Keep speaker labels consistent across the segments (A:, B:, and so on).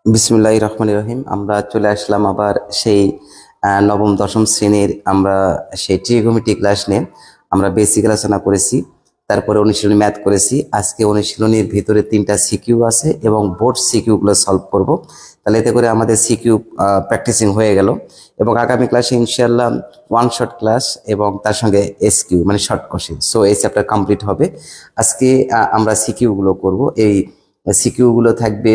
A: বিসমিল্লাহির রহমানির রহিম। আমরা চলে আসলাম আবার সেই নবম দশম শ্রেণীর আমরা সেই ট্রিগোনোমেট্রি ক্লাস নিয়ে। আমরা বেসিক আলোচনা করেছি, তারপরে অনুশীলনী ম্যাথ করেছি। আজকে অনুশীলনীর ভিতরে 3টা সিকিউ আছে এবং বোর্ড সিকিউগুলো সলভ করব। তাহলে এতে করে আমাদের সিকিউ প্র্যাকটিসিং হয়ে গেল এবং আগামী ক্লাসে ইনশাআল্লাহ ওয়ান শর্ট ক্লাস এবং তার সঙ্গে এসকিউ মানে শর্ট কোশ্চেন। সো এই চ্যাপ্টার কমপ্লিট হবে। আজকে আমরা সিকিউগুলো করব। এই সিকিউগুলো থাকবে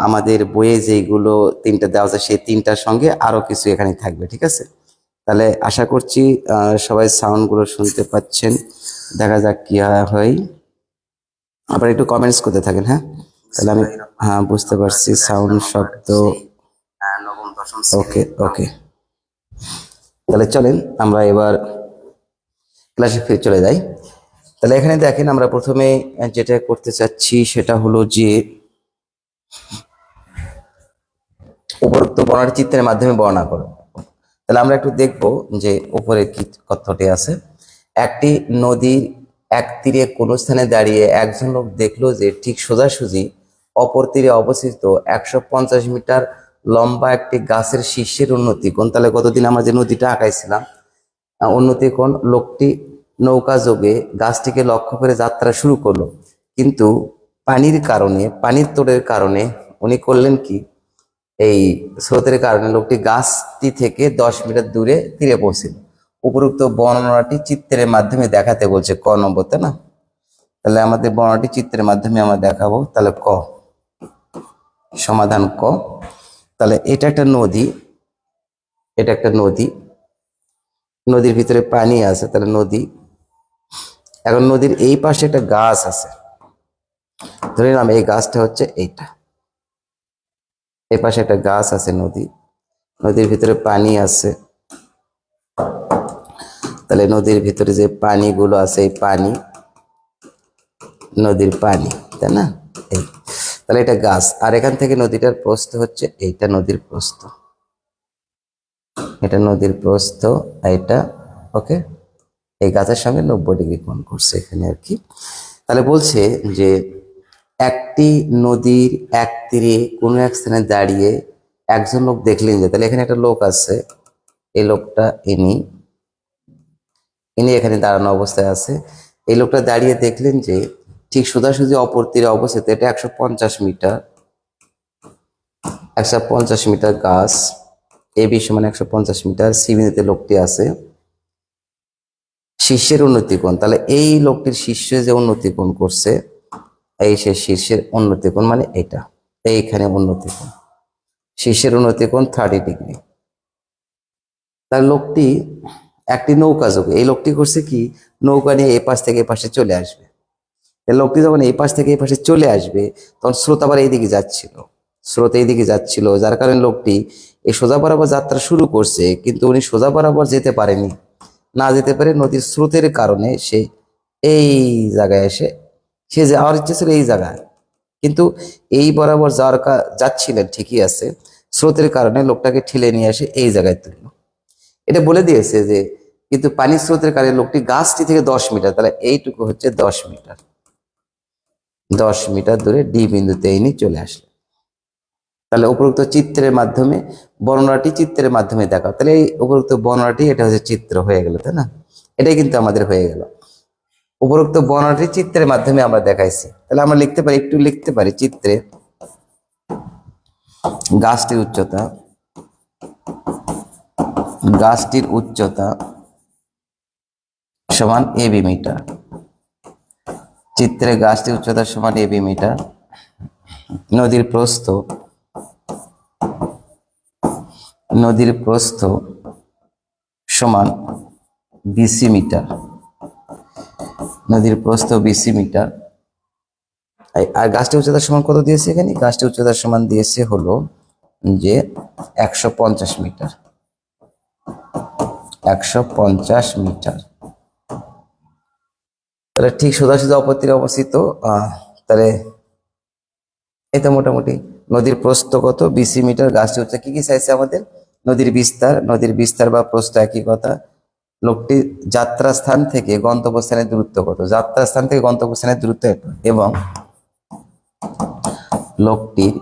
A: আমাদের বইয়ে যেগুলো 3টা দেওয়া আছে সেই 3টার সঙ্গে আরো কিছু এখানে থাকবে, ঠিক আছে? তাহলে আশা করছি সবাই সাউন্ডগুলো শুনতে পাচ্ছেন। দেখা যাক কি হয়। আবার একটু কমেন্টস করতে থাকেন। হ্যাঁ, তাহলে আমি বুঝতে পারছি সাউন্ড শব্দ। ওকে ওকে, তাহলে চলেন আমরা এবার ক্লাসে ফিরে চলে যাই। তাহলে এখানে দেখেন, আমরা প্রথমে যেটা করতে চাচ্ছি সেটা হলো যে উপরোক্ত বর্ণনাটি চিত্রের মাধ্যমে বর্ণনা করো। তাহলে আমরা একটু দেখব যে উপরে কি তথ্যটি আছে। একটি নদীর এক তীরে কোন স্থানে দাঁড়িয়ে একজন লোক দেখলো যে ঠিক সোজাসুজি অপর তীরে অবস্থিত 150 মিটার লম্বা একটি গাছের শীর্ষের উন্নতি কোণ। তাহলে কতদিন আমরা যে নদীটা আঁকাইছিলাম উন্নতি কোণ, লোকটি নৌকা যোগে গাছটিকে লক্ষ্য করে যাত্রা শুরু করলো, কিন্তু পানির তোড়ের কারণে উনি করলেন কি, এই স্রোতের কারণে লোকটি গাছটি থেকে 10 মিটার দূরে তীরে পৌঁছিল। উপরোক্ত বর্ণনাটি চিত্রের মাধ্যমে দেখাতে বলছে, ক নম্বর, তাই না? তাহলে আমাদের বর্ণনাটি চিত্রের মাধ্যমে আমরা দেখাবো। তাহলে ক, সমাধান ক। তাহলে এটা একটা নদী, এটা একটা নদী, নদীর ভিতরে পানি আছে, তাহলে নদী। এখন নদীর এই পাশে একটা গাছ আছে, ধরে নিলাম এই গাছটা হচ্ছে এইটা। এই পাশে একটা গাছ আছে, নদীর ভিতরে পানি আছে। তাহলে নদীর ভিতরে যে পানিগুলো আছে, এই পানি, নদীর পানি, তাই না? এই তাহলে এটা গাছ, আর এখান থেকে নদীটার প্রস্থ হচ্ছে এইটা, নদীর প্রস্থ, এটা নদীর প্রস্থ, এইটা। ওকে, এই গাছের সঙ্গে 90 ডিগ্রি কোণ করছে এখানে আর কি। তাহলে বলছে যে একটি নদীর এক তীরে কোনো এক স্থানে দাঁড়িয়ে একজন লোক দেখলেন যে, তাহলে এখানে একটা লোক আছে, এই লোকটা ইনি এখানে দাঁড়ানো অবস্থায় আছে। এই লোকটা দাঁড়িয়ে দেখলেন যে ঠিক সোজাসুজি অপর তীরে অবস্থিত, এটা 150 মিটার, 150 মিটার গাছ, এই বিষয় মানে 150 মিটার সিবিতে লোকটি আছে, শীর্ষের উন্নতি কোণ। তাহলে এই লোকটির শীর্ষে যে উন্নতি কোণ করছে, এই সে শীর্ষের উন্নতি কোণ মানে এটা, এইখানে উন্নতি কোণ, শীর্ষের উন্নতি কোণ 30 ডিগ্রি। তার লোকটি একটি নৌকা যোগে, এই লোকটি করছে কি, নৌকা নিয়ে এ পাশ থেকে এ পাশে চলে আসবে। লোকটি যখন এই পাশ থেকে এই পাশে চলে আসবে, তখন স্রোত আবার এইদিকে যাচ্ছিল, স্রোত এইদিকে যাচ্ছিল, যার কারণে লোকটি এই সোজা বরাবর যাত্রা শুরু করছে, কিন্তু উনি সোজা বরাবর যেতে পারেনি। না যেতে পারে নদীর স্রোতের কারণে সে এই জায়গায় এসে, সে যাওয়ার ইচ্ছে ছিল এই জায়গায়, কিন্তু এই বরাবর যাচ্ছিলেন ঠিকই আছে, স্রোতের কারণে লোকটাকে ঠেলে নিয়ে এসে এই জায়গায় তুললো। এটা বলে দিয়েছে যে কিন্তু পানির স্রোতের কারণে লোকটি গাছটি থেকে 10 মিটার, তাহলে এইটুকু হচ্ছে 10 মিটার, 10 মিটার দূরে ডি বিন্দুতে ইনি চলে আসলেন। তাহলে উপরোক্ত চিত্রের মাধ্যমে বর্ণনাটি চিত্রের মাধ্যমে দেখা, তাহলে এই উপরোক্ত বর্ণনাটি এটা হচ্ছে চিত্র হয়ে গেল, তাই না? এটাই কিন্তু আমাদের হয়ে গেল। উপরোক্ত বর্ণনাটি চিত্রের মাধ্যমে আমরা দেখাইছি। তাহলে আমরা লিখতে পারি, একটু লিখতে পারি, চিত্রে গাছটির উচ্চতা, গাছটির উচ্চতা সমান এবি মিটার। চিত্রে গাছটির উচ্চতা সমান এবি মিটার। নদীর প্রস্থ, নদীর প্রস্থ সমান বিসি মিটার। নদীর প্রস্থ বিসি মিটার। আর গাছটির উচ্চতার সমান কত দিয়েছে এখানে? গাছটির উচ্চতার সমান দিয়েছে হলো যে 150 মিটার, 150 মিটার। তাহলে ঠিক সোজাসুজি অপর অবস্থিত। তাহলে এটা মোটামুটি নদীর প্রস্থ কত? BC metre. গাছটি উচ্চতা কি কি চাইছে আমাদের? নদীর বিস্তার, নদীর বিস্তার বা প্রস্থ একই কথা। লোকটি যাত্রাস্থান থেকে গন্তব্যস্থানের দূরত্ব কত? যাত্রাস্থান থেকে গন্তব্যস্থানের দূরত্ব এবং লোকটির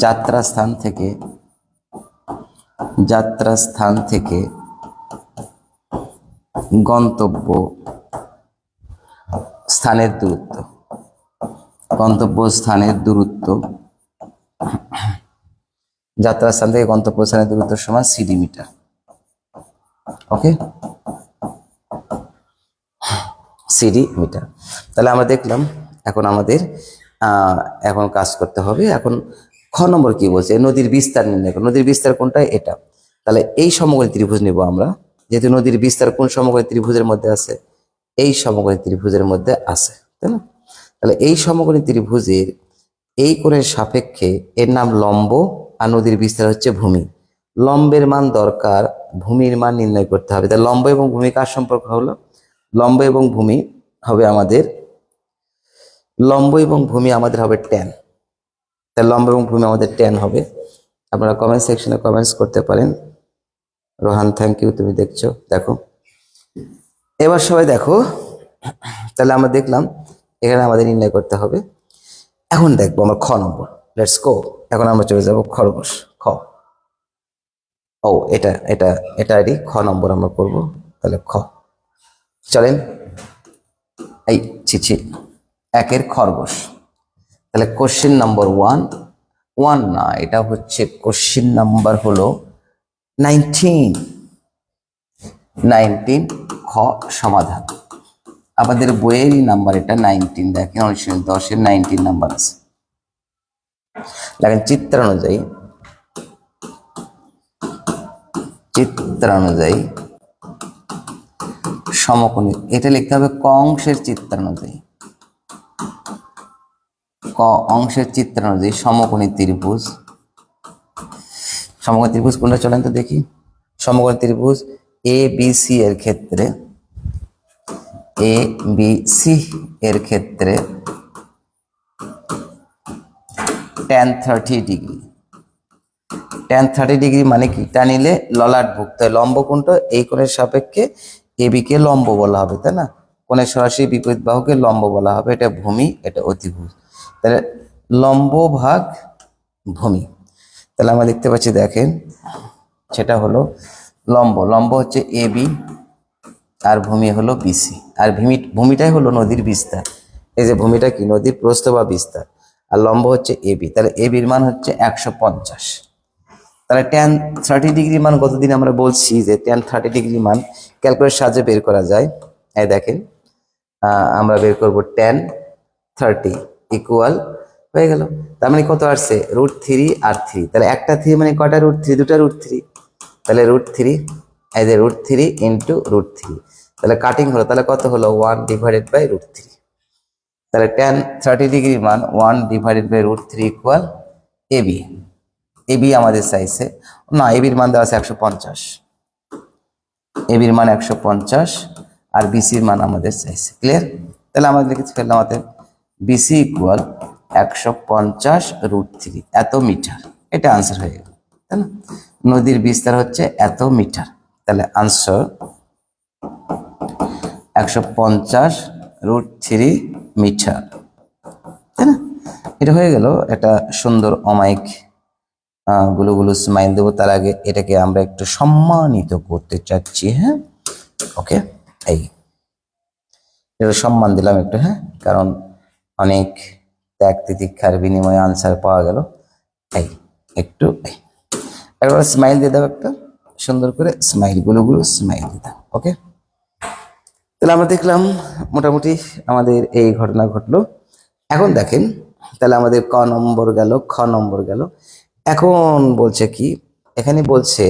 A: যাত্রাস্থান থেকে গন্তব্য স্থানের দূরত্ব, গন্তব্যস্থানের দূরত্ব, যাত্রাস্থান থেকে গন্তব্যস্থানের দূরত্ব সমান সিডি মিটার। ওকে, সিডি মিটার। তাহলে আমরা দেখলাম। এখন আমাদের এখন কাজ করতে হবে। এখন খ নম্বর কি বলছে? নদীর বিস্তার নির্ণয় করো। নদীর বিস্তার কোনটা? এটা। তাহলে এই সমকোণী ত্রিভুজ নেব আমরা, যেহেতু নদীর বিস্তার কোন সমকোণী ত্রিভুজের মধ্যে আছে? এই সমকোণী ত্রিভুজের মধ্যে আছে, তাই না? তাহলে এই সমকোণী ত্রিভুজের এই কোণের সাপেক্ষে এর নাম লম্ব, আর নদীর বিস্তার হচ্ছে ভূমি। লম্বের মান দরকার, ভূমির মান নির্ণয় করতে হবে। তাহলে লম্ব এবং ভূমি কার সম্পর্ক হলো? লম্ব এবং ভূমি হবে আমাদের, লম্ব এবং ভূমি আমাদের হবে ট্যান। তাহলে লম্ব এবং ভূমি আমাদের ট্যান হবে। আপনারা কমেন্ট সেকশনে কমেন্টস করতে পারেন। রোহান, থ্যাংক ইউ, তুমি দেখছো, দেখো। এবার সবাই দেখো। তাহলে আমরা দেখলাম এখানে আমাদের নির্ণয় করতে হবে। এখন দেখবো আমরা খ নম্বর। Let's go. এখন আমরা চলে যাবো খরগোশ, খ। ও এটা এটা এটা খ নম্বর আমরা করব। তাহলে খ, চলেন। এই ছি একের খরগোশ। তাহলে কোশ্চেন নাম্বার 1 না, এটা হচ্ছে কোশ্চেন নাম্বার হলো 19 খ সমাধান। আমাদের বইয়েরই নাম্বার এটা 19। দেখেন অনুশীলনী 10-এর 19 নাম্বার আছে। দেখেন চিত্রানুযায়ী সমকোণী, এটা লিখতে হবে ক অংশের চিত্রানুযায়ী, ক অংশের চিত্রানুযায়ী সমকোণী ত্রিভুজ। সমকোণী ত্রিভুজ কোনটা চলেন তো দেখি। সমকোণী ত্রিভুজ এ বি সি এর ক্ষেত্রে, এ বি সি এর ক্ষেত্রে tan 30 ডিগ্রি। tan 30 ডিগ্রি মানে কি? টানিলে ললাটভুক্ত লম্ব কোণটা এই কোণের সাপেক্ষে এবি কে লম্ব বলা হবে, তাই না? কোণের সরাসরি বিপরীত বাহুকে লম্ব বলা হবে। এটা ভূমি, এটা অতিভুজ। তাহলে লম্ব ভাগ ভূমি। তাহলে আমরা দেখতে পাচ্ছি, দেখেন সেটা হলো লম্ব, লম্ব হচ্ছে এবি আর ভূমি হলো বিসি। আর ভূমিটাই হলো নদীর বিস্তার। এই যে ভূমিটা কি? নদীর প্রস্থ বা বিস্তার। আর লম্ব হচ্ছে এবি। তাহলে এবির মান হচ্ছে 150। তাহলে tan 30 ডিগ্রি মান কতদিন আমরা বলছি যে tan 30 ডিগ্রি মান ক্যালকুলেটর সাহায্যে বের করা যায়। এই দেখেন আমরা বের করব tan 30 ইকুয়াল হয়ে গেল। তার মানে কত আসছে? √3 আর 3। তাহলে একটা 3 মানে কয়টা √3? দুটা √3। তাহলে √3, এই যে √3 ইন্টু √3। তাহলে কাটিং হলো, তাহলে কত হলো? 1/√3। তাহলে tan 30 ডিগ্রি মান 1/√3 ইকুয়াল এবি। এবি আমাদের চাইছে না, এবির মান দেওয়া আছে 150। এবির মান 150 আর বিসির মান আমাদের চাইছে। ক্লিয়ার? তাহলে আমাদের লিখে ফেললাম আমাদের বিসি ইকুয়াল 150√3 এত মিটার। এটা আনসার হয়ে গেল, তাই না? নদীর বিস্তার হচ্ছে এত মিটার, তাহলে আনসার 150√3 মিটার, তাই না? এটা হয়ে গেল। একটা সুন্দর অমায়িক গুলো স্মাইল দেবো। তার আগে এটাকে আমরা একটু সম্মানিত করতে চাচ্ছি। হ্যাঁ, ওকে, এই এটা সম্মান দিলাম একটু, হ্যাঁ, কারণ অনেক ত্যাগ তিতিক্ষার বিনিময়ে আনসার পাওয়া গেল। এই একটু একবার স্মাইল দিয়ে দাও, একটা সুন্দর করে স্মাইল গুলো স্মাইল দিয়ে দাও। ওকে, তাহলে আমরা দেখলাম মোটামুটি আমাদের এই ঘটনা ঘটলো। এখন দেখেন, তাহলে আমাদের ক নম্বর গেল, খ নম্বর গেল। এখন বলছে কি, এখানে বলছে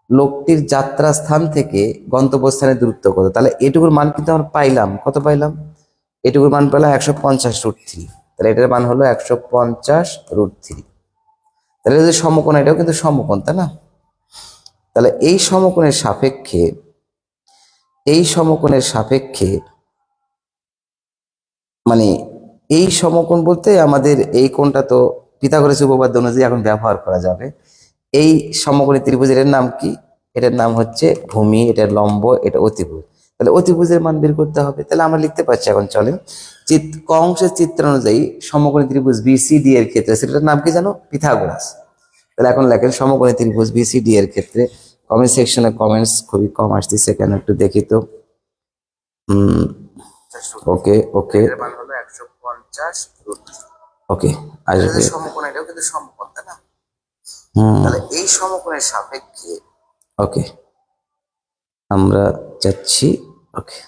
A: লোকটির যাত্রা স্থান থেকে গন্তব্যস্থানের দূরত্ব কত। তাহলে এটুকুর মান কিন্তু আমরা পাইলাম, কত পাইলাম? এটুকুর মান পেলাম 150√3। তাহলে এটার মান হলো 150√3। তাহলে যে সমকোণ, এটাও কিন্তু সমকোণ, তাই না? তাহলে এই সমকোণের সাপেক্ষে মানে এই সমকোণ বলতে আমাদের এই কোণটা তো পিথাগোরাস উপপাদ্য অনুযায়ী এখন ব্যবহার করা যাবে। এই সমকোণী ত্রিভুজ, এটার নাম কি? এটার নাম হচ্ছে ভূমি, এটার লম্ব, এটা অতিভুজ। তাহলে অতিভুজের মান বের করতে হবে। তাহলে আমরা লিখতে পারছি, এখন চলেন ক অংশের চিত্র অনুযায়ী সমকোণী ত্রিভুজ বিসিডি এর ক্ষেত্রে, সেটার নাম কি জানো? পিথাগোরাস। তাহলে এখন লেখেন সমকোণী ত্রিভুজ বিসিডি এর ক্ষেত্রে। কমেন্ট সেকশনে কমেন্টস খুবই কম আসতেছে, কেন একটু দেখি তো। ওকে ওকে, ওকে, আসবে। সমকোণ, এটাও কিন্তু সমকোণ, তাই না? তাহলে এই সমকোণের সাপেক্ষে, ওকে, আমরা যাচ্ছি। ওকে,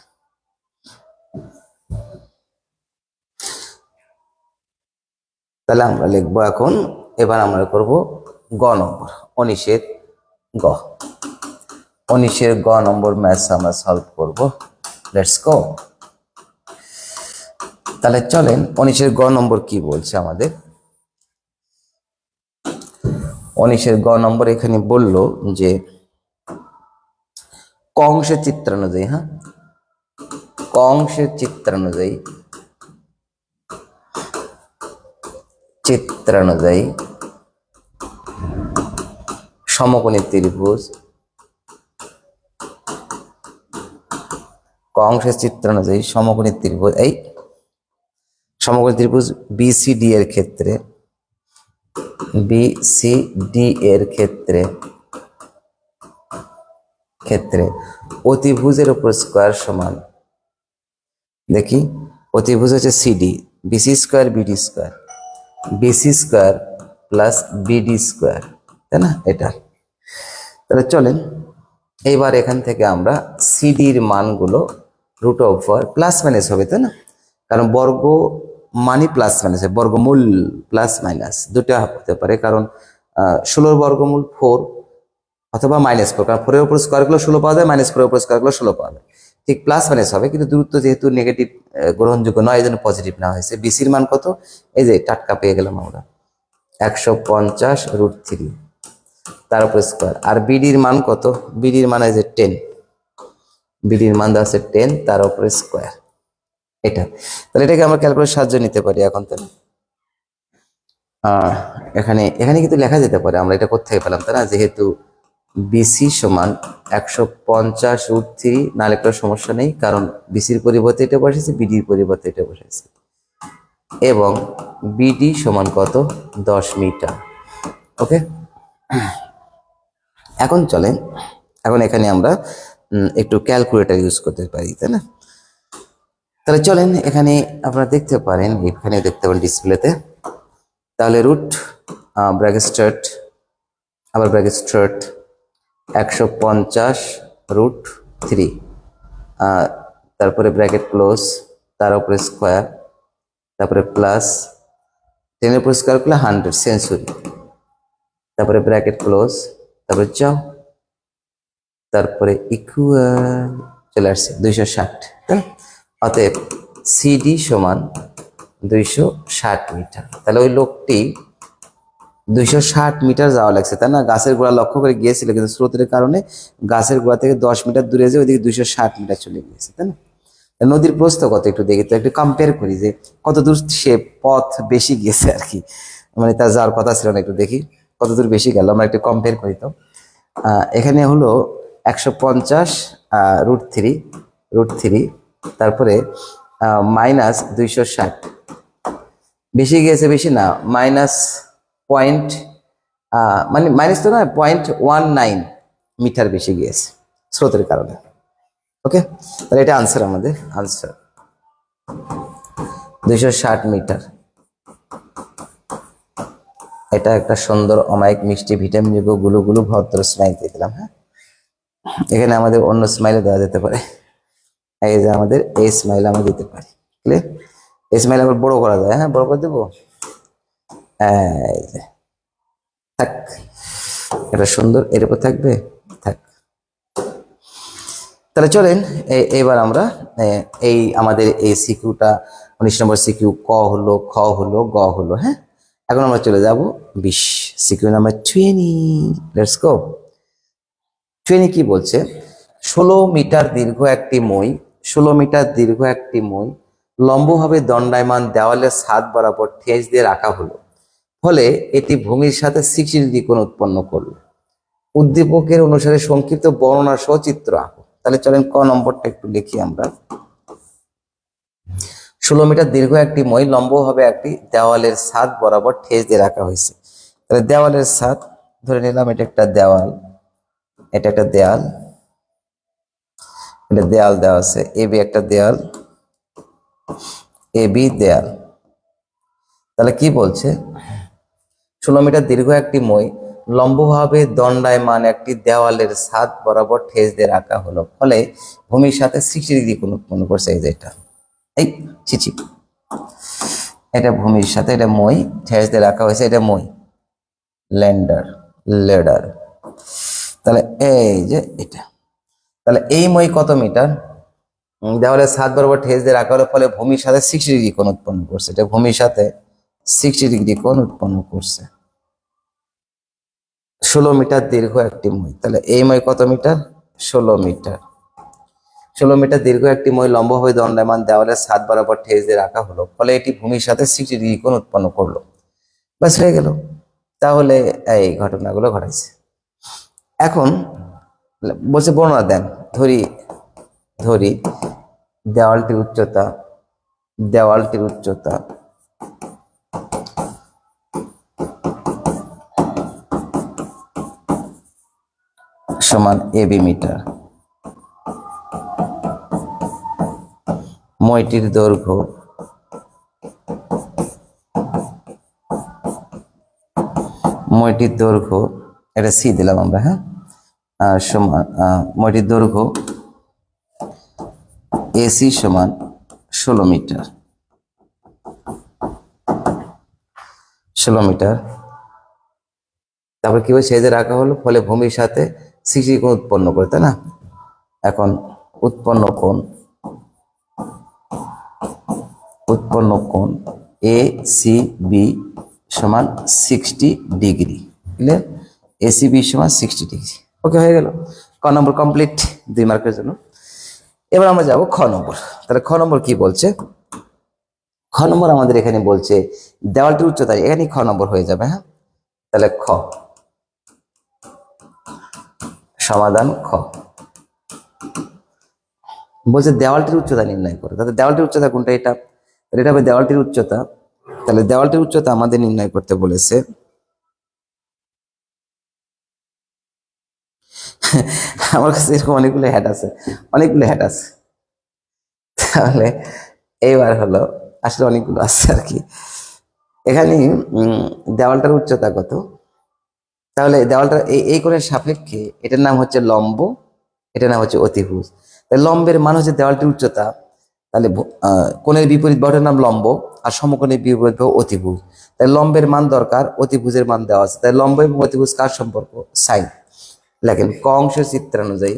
A: তাহলে আমরা লিখবো এখন, এবার আমরা করব গ নম্বর, 19-এর গ। 19-এর গ নম্বর ম্যাথস আমরা সলভ করব। Let's go. তাহলে চলেন 19-এর গ নম্বর কি বলছে আমাদের। 19-এর গ নম্বর এখানে বলল যে ক অংশের চিত্রানুযায়ী, হ্যাঁ, ক অংশের চিত্রানুযায়ী সমকোণী ত্রিভুজ, ক অংশের চিত্রানুযায়ী সমকোণী ত্রিভুজ, এই সমকোণী ত্রিভুজ বিসিডি এর ক্ষেত্রে, অতিভুজের উপর স্কয়ার সমান, দেখি অতিভুজ হচ্ছে CD, BC square BD square, BC square plus BD square, তাই না? এটা তাহলে চলেন এইবার এখান থেকে আমরা সিডির মানগুলো রুট ওভার প্লাস মাইনাস হবে, তাই না? কারণ বর্গ মানি প্লাস মাইনাস, বর্গমূল প্লাস মাইনাস দুটা হতে পারে। কারণ 16 বর্গমূল 4 অথবা -4, কারণ 4-এর উপর স্কয়ার করলে 16 পাওয়া যায়, -4-এর উপর স্কয়ার করলে 16 পাওয়া যায়। ঠিক প্লাস মাইনাস হবে, কিন্তু দূরত্ব যেহেতু নেগেটিভ গ্রহণযোগ্য নয়, এই জন্য পজিটিভ নেওয়া হয়েছে। বিসির মান কত? এই যে টাটকা পেয়ে গেলাম আমরা, 150√3 তার উপর স্কয়ার। আর বিডির মান কত? বিডির মান এই যে 10, বিডির মান আছে 10 তার উপর স্কয়ার। এটা তাহলে এটাকে আমরা ক্যালকুলেটর সাহায্য নিতে পারি এখন, তাই না? এখানে কিন্তু লেখা যেতে পারে, আমরা এটা কোথায় পেলাম, তাই না? যেহেতু বিসি সমান 150√3 না লিখলেও সমস্যা নেই, কারণ বিসির পরিবর্তে এটা বসেছে, বিডির পরিবর্তে এটা বসেছে, এবং বিডি সমান কত? 10 মিটার। ওকে, এখন চলেন, এখন এখানে আমরা একটু ক্যালকুলেটর ইউজ করতে পারি, তাই না? তাহলে চলেন, এখানে আপনারা দেখতে পারেন, এখানে দেখতে পারেন ডিসপ্লেতে। তাহলে রুট ব্র্যাকেট স্টার্ট, আবার ব্র্যাকেট স্টার্ট 150√3, তারপরে ব্র্যাকেট ক্লোজ, তার উপরে স্কোয়ার, তারপরে প্লাস 10-এর উপর স্কোয়ার করলে 100 সেঞ্চুরি, তারপরে ব্র্যাকেট ক্লোজ, তারপরে যাও, তারপরে ইকুয়াল চলে আসছে 260। অতএব সিডি সমান 260 মিটার। তাহলে ওই লোকটি 260 মিটার যাওয়া লাগছে, তাই না? গাছের গোড়া লক্ষ্য করে গিয়েছিল, কিন্তু স্রোতের কারণে গাছের গোড়া থেকে 10 মিটার দূরে যেয়ে ওইদিকে 260 মিটার চলে গিয়েছে, তাই না? নদীর প্রস্থ কত একটু দেখি তো, একটু কম্পেয়ার করি যে কত দূর সে পথ বেশি গিয়েছে আর কি, মানে তার যাওয়ার কথা ছিল না, একটু দেখি কত দূর বেশি গেল, আমরা একটু কম্পেয়ার করি তো। এখানে হলো 150 √3, তারপরে -260, বেশি গিয়েছে, বেশি না, মাইনাস পয়েন্ট, মানে মাইনাস তো না, 0.19 মিটার বেশি গিয়েছে স্রোতের কারণে। ওকে, তাহলে এটা আনসার, আমাদের আনসার 260 মিটার। এটা একটা সুন্দর অমায়িক মিষ্টি ভিটামিন যুক্ত গুলো গুলো ভদ্র স্মাইল দিয়ে দিলাম। হ্যাঁ, এখানে আমাদের অন্য স্মাইলও দেওয়া যেতে পারে, এই যে আমাদের এই স্মাইল আমরা দিতে পারি, ক্লিয়ার? এই স্মাইল আবার বড় করা যায়, হ্যাঁ বড় করে দেবো, এই যে থাক, এটা সুন্দর, এর উপর থাকবে, থাক। তাহলে চলেন এইবার আমরা এই আমাদের এই সিকিউটা 19 নম্বর সিকিউ ক হলো, খ হলো, গ হলো। হ্যাঁ, এখন আমরা চলে যাব 20, সিকিউ নাম্বার 20। Let's go. 20 কি বলছে? 16 মিটার দীর্ঘ একটি মই, 16 মিটার দীর্ঘ একটি মই লম্বভাবে দণ্ডায়মান দেওয়ালের ছাদ বরাবর ঠেস দিয়ে রাখা হলো, ফলে এটি ভূমির সাথে 60 ডিগ্রি কোণ উৎপন্ন করলো। উদ্দীপকের অনুসারে সংক্ষিপ্ত বর্ণনা সহ চিত্র আঁকো। তাহলে চলেন ক নম্বরটা একটু লিখি আমরা। 16 মিটার দীর্ঘ একটি মই লম্বভাবে একটি দেওয়ালের ছাদ বরাবর ঠেস দিয়ে রাখা হয়েছে। তাহলে দেওয়ালের ছাদ ধরে নিলাম, এটা একটা দেওয়াল, এটা একটা দেয়াল, এটা দেয়াল দেওয়া আছে, এবি একটা দেয়াল, এবি দেয়াল। তাহলে কি বলছে? 16 মিটার দীর্ঘ একটি মই লম্বভাবে দণ্ডায়মান একটি দেওয়ালের ছাদ বরাবর ঠেস দিয়ে রাখা হলো, ফলে ভূমির সাথে 60 ডিগ্রি কোণ উৎপন্ন করছে। এই যে এটা, এই চিচি, এটা ভূমির সাথে, এটা মই ঠেস দিয়ে রাখা হয়েছে, এটা মই, লেডার। তাহলে এই যে এটা, তাহলে এই মই কত মিটার? দেওয়ালের ছাদ বরাবর ঠেস দিয়ে রাখা হলো, ফলে ভূমির সাথে 60 ডিগ্রি কোণ উৎপন্ন করছে। এটা ভূমির সাথে 60 ডিগ্রি কোণ উৎপন্ন করছে। 16 মিটার দীর্ঘ একটি মই, তাহলে এই মই কত মিটার? 16 মিটার। 16 মিটার দীর্ঘ একটি মই লম্বভাবে দণ্ডায়মান দেওয়ালের ছাদ বরাবর ঠেস দিয়ে রাখা হলো, ফলে এটি ভূমির সাথে 60 ডিগ্রি কোণ উৎপন্ন করলো। ব্যাস হয়ে গেল। তাহলে এই ঘটনাগুলো ঘটাইছে। এখন বলছে বর্ণনা দেন, ধরি দেওয়ালটির উচ্চতা সমান এবি মিটার, মইটির দৈর্ঘ্য এটা সি দিলাম আমরা, হ্যাঁ, সমান মইটির দৈর্ঘ্য এসি সমান 16 মিটার, 16 মিটার। তারপর কি বলে? সেজে রাখা হলো, ফলে ভূমির সাথে 60 কোণ উৎপন্ন করে, তাই না? এখন উৎপন্ন কোণ এ সি বি সমান 60 ডিগ্রি, ক্লিয়ার? এসিবি সমান 60 ডিগ্রি। ওকে, হয়ে গেল। ক নম্বর কমপ্লিট, 2 মার্কের জন্য। এবার আমরা যাব খ নম্বর। তাহলে খ নম্বর কি বলছে? খ নম্বর আমাদের এখানে বলছে দেওয়ালটির উচ্চতা, এখানেই খ নম্বর হয়ে যাবে। হ্যাঁ, তাহলে খ সমাধান খ বলছে দেওয়ালটির উচ্চতা নির্ণয় করো। তাহলে দেওয়ালটির উচ্চতা কোনটা? এটা, তাহলে এটা হবে দেওয়ালটির উচ্চতা। তাহলে দেওয়ালটির উচ্চতা আমাদের নির্ণয় করতে বলেছে। আমার কাছে এরকম অনেকগুলো হ্যাট আছে। তাহলে এইবার হলো, আসলে অনেকগুলো আছে আর কি। এখানে দেওয়ালটার উচ্চতা কত? তাহলে দেওয়ালটা এই কোণের সাপেক্ষে এটার নাম হচ্ছে লম্ব, এটার নাম হচ্ছে অতিভুজ। তাহলে লম্বের মান হচ্ছে দেওয়ালটির উচ্চতা, তাহলে কোণের বিপরীত বাহুটার নাম লম্ব, আর সমকোণের বিপরীত বাহু অতিভুজ। তাই লম্বের মান দরকার, অতিভুজের মান দেওয়া আছে। তাই লম্ব এবং অতিভুজ কার সম্পর্ক? সাইন। লেখেন ক অংশের চিত্রানুযায়ী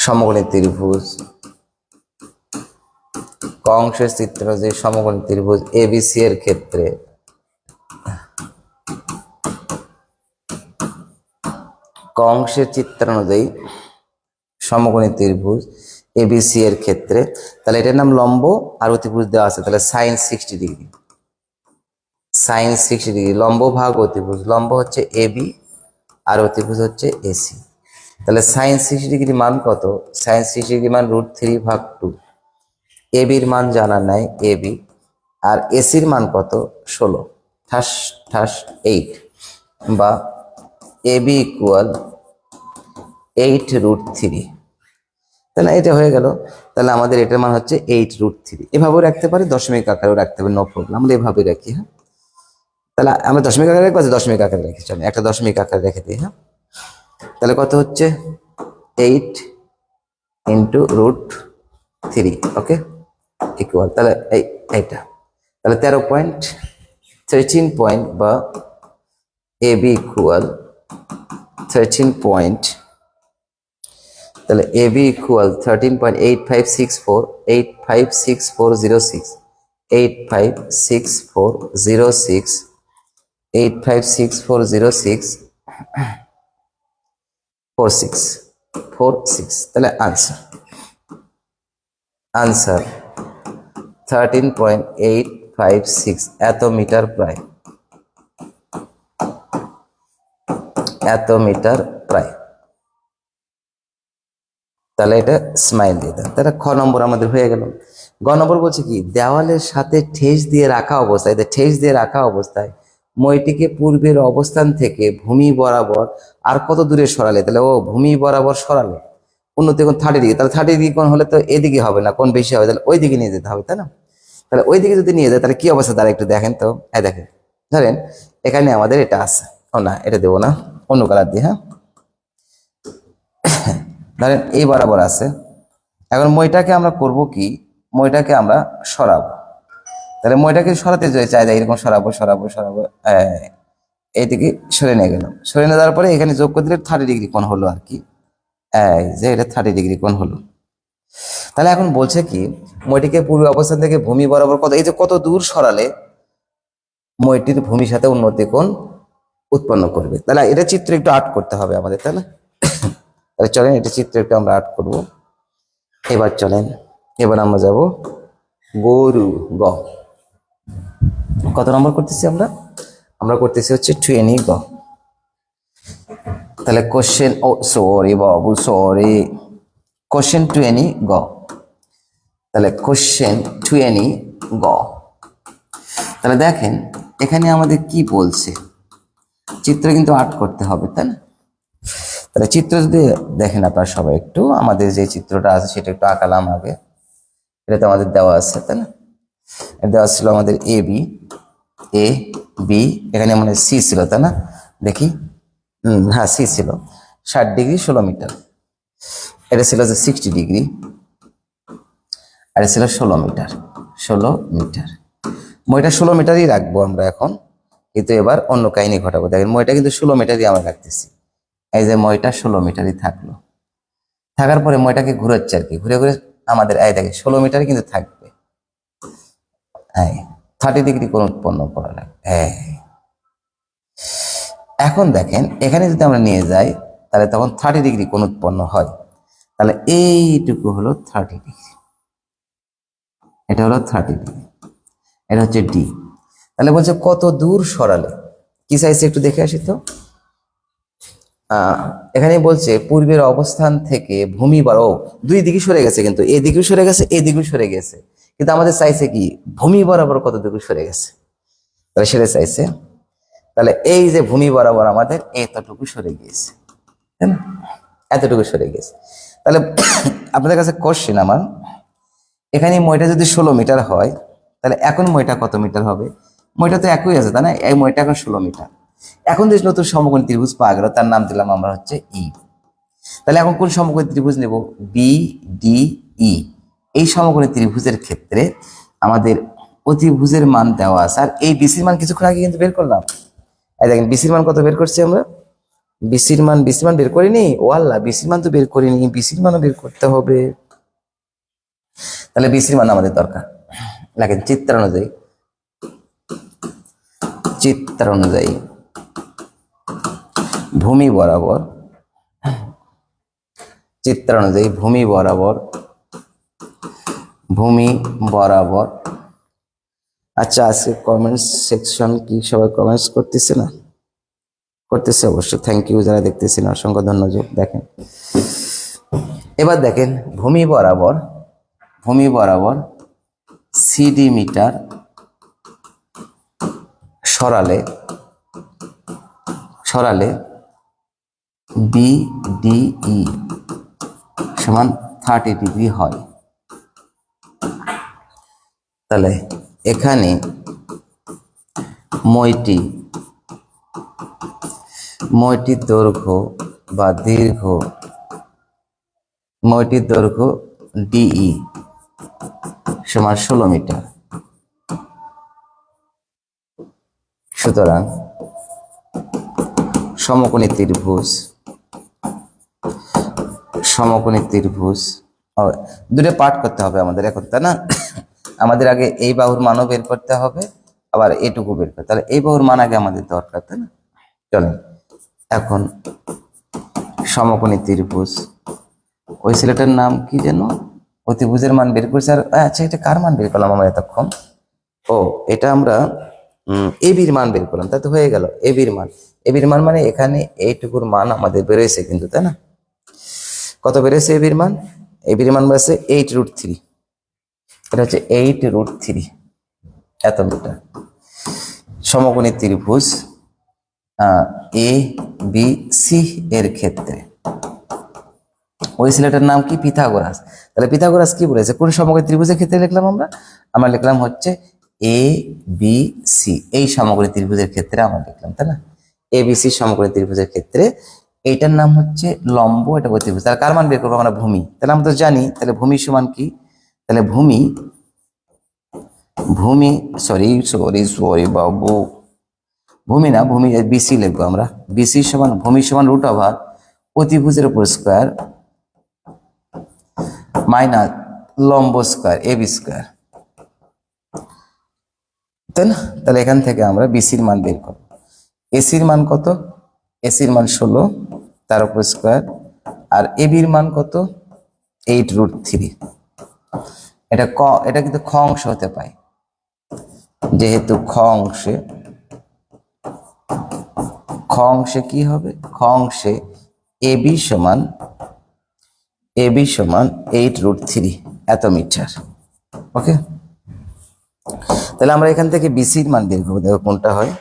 A: সমকোণী ত্রিভুজ, ক অংশের চিত্রানুযায়ী সমকোণী ত্রিভুজ এবিসি এর ক্ষেত্রে ক অংশের চিত্রানুযায়ী সমকোণী ত্রিভুজ এবিসি এর ক্ষেত্রে, তাহলে এটার নাম লম্ব আর অতিভুজ দেওয়া আছে, তাহলে সাইন 60 ডিগ্রি, সাইন 60 ডিগ্রি লম্ব ভাগ অতিভুজ, লম্ব হচ্ছে এবি আর অতিভুজ হচ্ছে এসি। তাহলে সাইন 60 ডিগ্রি মান কত? সাইন 60 ডিগ্রি মান √3/2। এবির মান জানা নাই এবি, আর এসির মান কত? 16 ঠাস ঠাস 8, বা এবি ইকুয়াল 8√3। তাহলে এটা হয়ে গেল। তাহলে আমাদের এটার মান হচ্ছে 8√3। এভাবেও রাখতে পারি, দশমিক আকারেও রাখতে পারি, নো প্রবলেম, আমরা এভাবে রাখি। হ্যাঁ, তাহলে আমরা দশমিক আকারে রাখবো, দশমিক আকারে রেখেছি, আমি একটা দশমিক আকারে রেখে দিই। হ্যাঁ, তাহলে কত হচ্ছে? 8 × √3, ওকে, ইকুয়াল, তাহলে এইটা, তাহলে 13 পয়েন্ট বা এবি ইকুয়াল 13 পয়েন্ট, তাহলে এবি ইকুয়াল 13.8564, 856406, 856406, 856406 46, তাহলে আনসার 13.856 এত মিটার, প্রায় এত মিটার প্রায়। তাহলে এটা স্মাইল দিয়ে দেন। তাহলে খ নম্বর আমাদের হয়ে গেল। গ নম্বর বলছে কি, দেওয়ালের সাথে ঠেস দিয়ে রাখা অবস্থায়, ঠেস দিয়ে রাখা অবস্থায় মইটিকে পূর্বের অবস্থান থেকে ভূমি বরাবর আর কত দূরে সরালে? তাহলে ও ভূমি বরাবর সরালে উন্নতি কোণ 30 ডিগ্রি, তাহলে 30 ডিগ্রি কোণ হলে তো এদিকে হবে না, কোণ বেশি হবে, তাহলে ওই দিকে নিয়ে যেতে হবে, তাই না? তাহলে ওই দিকে যদি নিয়ে যায় তাহলে কি অবস্থা দাঁড়ায় একটু দেখেন তো। দেখেন, ধরেন এখানে আমাদের এটা আছে, ও না এটা দেবো না, অন্য কালার দিয়ে। হ্যাঁ, ধরেন এই বরাবর আছে। এখন মইটাকে আমরা করব কি, মইটাকে আমরা সরাবো। তাহলে মইটাকে সরাতে যদি চাই, এরকম সরাবো সরাবো সরাবো, এইদিকে সরে নিয়ে গেলাম, সরে নিয়ে যাওয়ার পরে এখানে যোগ করে দিলে 30 ডিগ্রি কোণ হলো আর কি, এই যে এটা 30 ডিগ্রি কোণ হলো। তাহলে এখন বলছে কি, মইটিকে পূর্ব অবস্থান থেকে ভূমি বরাবর কত, এই যে কত দূর সরালে মইটির ভূমির সাথে উন্নতি কোণ উৎপন্ন করবে। তাহলে এটা চিত্র একটু আর্ট করতে হবে আমাদের, তাই না? তাহলে চলেন এটা চিত্র একটু আমরা আর্ট করব। এবার চলেন, এবার আমরা যাব গরু। গ কত নম্বর করতেছি আমরা? আমরা করতেছি হচ্ছে 20 গ। তাহলে কোশ্চেন, ও সরি বাবু সরি, কোশ্চেন 20 গ। তাহলে কোশ্চেন 20 গ। তাহলে দেখেন এখানে আমাদের কি বলছে, চিত্র কিন্তু আর্ট করতে হবে, তাই না? তাহলে চিত্র যদি দেখেন আপনারা সবাই একটু, আমাদের যে চিত্রটা আছে সেটা একটু আঁকালাম আগে। এটা তো আমাদের দেওয়া আছে, তাই না? এটা দেওয়া ছিল আমাদের এ বি, এখানে মানে সি ছিল, তাই না? দেখি, হ্যাঁ সি ছিল, 60 ডিগ্রি 16 মিটার। এটা ছিল যে 60 ডিগ্রি, আর এটা ছিল 16 মিটার, 16 মিটার। মইটা 16 মিটারই রাখবো আমরা এখন, কিন্তু এবার অন্য কাহিনী ঘটাবো। দেখেন মইটা কিন্তু 16 মিটারই আমরা রাখতেছি, এই যে মইটা 16 মিটারই থাকলো। থাকার পরে মইটাকে ঘুরাচ্ছে আর কি, ঘুরে ঘুরে আমাদের এই দেখেন 16 মিটারই কিন্তু থাকবে। 30 ডিগ্রি কোণ উৎপন্ন করা লাগে। এখন দেখেন এখানে যদি আমরা নিয়ে যাই তাহলে তখন 30 ডিগ্রি কোণ উৎপন্ন হয়। তাহলে এইটুকু হলো 30 ডিগ্রি, এটা হলো 30 ডিগ্রি, এটা হচ্ছে ডি। তাহলে বলছে কত দূর সরালে, কি চাইছে একটু দেখে আসি তো। এখানে বলছে পূর্বের অবস্থান থেকে ভূমি বরাবর, দুই দিকে সরে গেছে, কিন্তু এদিকেও সরে গেছে এদিকেও সরে গেছে, কিন্তু আমাদের চাইছে কি ভূমি বরাবর কত দিকে সরে গেছে, তাহলে সেটা চাইছে। তাহলে এই যে ভূমি বরাবর আমাদের এতটুকু সরে গিয়েছে, তাই না? এতটুকু সরে গেছে। তাহলে আপনাদের কাছে কোশ্চেন আমার, এখানে মইটা যদি 16 মিটার হয় তাহলে এখন মইটা কত মিটার হবে? মইটা তো একই আছে, তাই না? এই মইটা এখন 16 মিটার। এখন যে নতুন সমকোণী ত্রিভুজ পাওয়া গেল তার নাম দিলাম আমরা হচ্ছে ই। তাহলে এখন কোন সমকোণী ত্রিভুজ নেব? B D E. এই সমকোণী ত্রিভুজের ক্ষেত্রে আমাদের অতিভুজের মান দেওয়া আছে, আর এই বিসির মান কিছুক্ষণ আগে কিন্তু বের করলাম। এই দেখেন বিসির মান কত বের করছি আমরা, বিসির মান বের করিনি, ও আল্লাহ বিসির মান তো বের করিনি, বিসির মানও বের করতে হবে। তাহলে বিসির মান আমাদের দরকার। দেখেন চিত্রানুযায়ী ভূমি বরাবর চিত্রানুযায়ী ভূমি বরাবর। আচ্ছা, আজকে কমেন্টস সেকশন কি সবাই কমেন্টস করতেছে না? করতেছে অবশ্যই, থ্যাংক ইউ যারা দেখতেছেন, অসংখ্য ধন্যবাদ। দেখেন, এবার দেখেন ভূমি বরাবর সিডি মিটার সরালে বিডিই সমান 30 ডিগ্রি হয়। তাহলে এখানে মইটির দৈর্ঘ্য বা মইটির দৈর্ঘ্য ডিই সমান 16 মিটার। সুতরাং সমকোণী ত্রিভুজ দুটো পার্ট করতে হবে আমাদের এখন, তাই না? আমাদের আগে এই বাহুর মানও বের করতে হবে, আবার এটুকু বের করতে, তাহলে এই বাহুর মান আগে আমাদের দরকার, তাই না? চলেন এখন সমকোণী ত্রিভুজ, ওই ছেলেটার নাম কি যেন, অতিভুজের মান বের করছে। আর আচ্ছা, এটা কার মান বের করলাম আমরা এতক্ষণ? ও, এটা আমরা এবির মান বের করলাম, তাই তো হয়ে গেল। এবির মান মানে এখানে এইটুকুর মান আমাদের বেরোয়েছে কিন্তু, তাই না? কত বেড়েছে এবির মান? এবির মান বেড়েছে 8√3। এটা হচ্ছে 8√3 এত মিটার। সমকোণী ত্রিভুজ এ বি সি এর ক্ষেত্রে, ওই ছেলেটার নাম কি? পিথাগোরাস। তাহলে পিথাগোরাস কি বলেছে? কোন সমকোণী ত্রিভুজের ক্ষেত্রে লিখলাম আমরা লিখলাম হচ্ছে এ বি সি, এই সমকোণী ত্রিভুজের ক্ষেত্রে আমরা লিখলাম, তাই না? এ বি সি সমকোণী ত্রিভুজের ক্ষেত্রে এইটার নাম হচ্ছে লম্ব, এটা অতিভুজ। তাহলে কার মান বের করবো আমরা? ভূমি। তাহলে আমরা তো জানি, তাহলে ভূমি সমান কি? তাহলে ভূমি বাবু, ভূমি না, ভূমি বিসি লিখবো আমরা। বিসি সমান ভূমি সমান √, অতিভুজের উপর স্কোয়ার মাইনাস লম্ব স্কোয়ার এবি স্কোয়ার, তাই না? তাহলে এখান থেকে আমরা বিসির মান বের করবো। এসির মান কত? এসির মান 16, তার উপর স্কোয়ার। আর এবির মান কত? 8√3। এটা কিন্তু খ অংশ হতে পায়, যেহেতু খ অংশে কি হবে? খ অংশে এবি সমান 8√3 এত মিটার। ওকে, তাহলে আমরা এখান থেকে বিসির মান বের করবো। দেখো কোনটা হয়,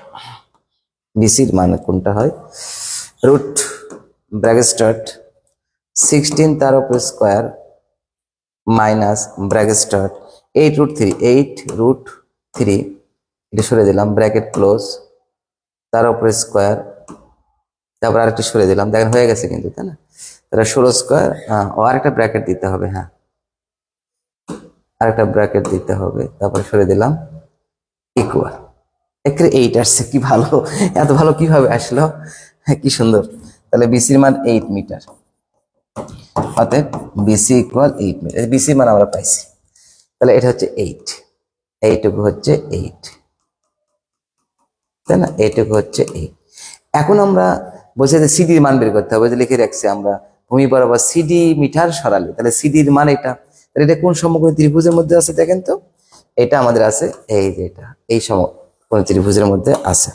A: বিসির মান কোনটা হয়? রুট ব্র্যাকেট স্টার্ট 16 তার উপর স্কোয়ার মাইনাস ব্র্যাকেট স্টার্ট 8√3 এটা সরে দিলাম, ব্র্যাকেট ক্লোজ, তার উপর স্কোয়ার, তারপর আরেকটা সরে দিলাম, দেখেন হয়ে গেছে কিন্তু, তাই না? তাহলে 16 স্কোয়ার, ও আরেকটা ব্র্যাকেট দিতে হবে, হ্যাঁ আরেকটা ব্র্যাকেট দিতে হবে, তারপরে সরে দিলাম, ইকুয়াল। এক্ষেত্রে 8 আসছে, কি ভালো, এত ভালো কিভাবে আসলো, কি সুন্দর। তাহলে বিসির মান 8 মিটার, অতএব বিসি ইকুয়াল 8 মিটার। বিসির মান আমরা পাইছি, তাহলে এটা হচ্ছে 8, এইটুকু হচ্ছে 8, তাই না? এইটুকু হচ্ছে 8। এখন আমরা বলছি যে সিডির মান বের করতে হবে, যে লিখে রাখছি আমরা ভূমি বরাবর সিডি মিটার সরালে, তাহলে সিডির মান এটা। তাহলে এটা কোন সমকোণী ত্রিভুজের মধ্যে আছে দেখেন তো? এটা আমাদের আছে এই যে, এটা এই সমকোণী ত্রিভুজের মধ্যে আছে।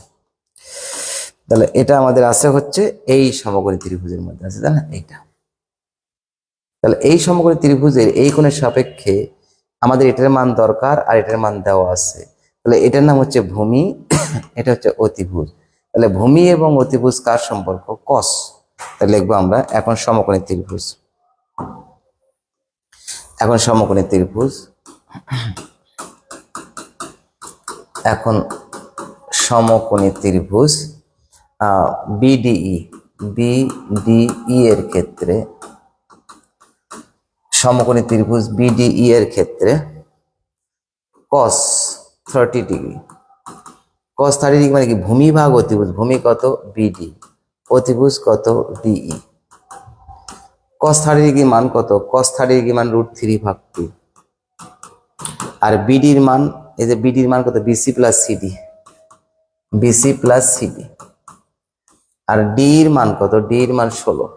A: তাহলে এটা আমাদের আছে হচ্ছে এই সমকোণী ত্রিভুজের মধ্যে আছে, তাই না? এইটা। তাহলে এই সমকোণী ত্রিভুজের এই কোণের সাপেক্ষে আমাদের এটার মান দরকার, আর এটার মান দেওয়া আছে। তাহলে এটার নাম হচ্ছে ভূমি, এটা হচ্ছে অতিভুজ। তাহলে ভূমি এবং অতিভুজ কার সম্পর্ক? কস। তাহলে লিখবো আমরা এখন সমকোণী ত্রিভুজ। এখন সমকোণী ত্রিভুজ, এখন সমকোণী ত্রিভুজ বিডিই এর ক্ষেত্রে, সমকোণী ত্রিভুজ বিডিই এর ক্ষেত্রে cos 30 ডিগ্রি, cos 30 ডিগ্রি মানে কি? ভূমি ভাগ অতিভুজ, ভূমি কত? বিডি, অতিভুজ কত? ডিই। cos 30 ডিগ্রি মান কত? cos 30 ডিগ্রি মান √3/2। আর বিডির মান, এই যে বিডির মান কত? BC plus CD. আর ডি এর মান কত? ডি এর মান 16।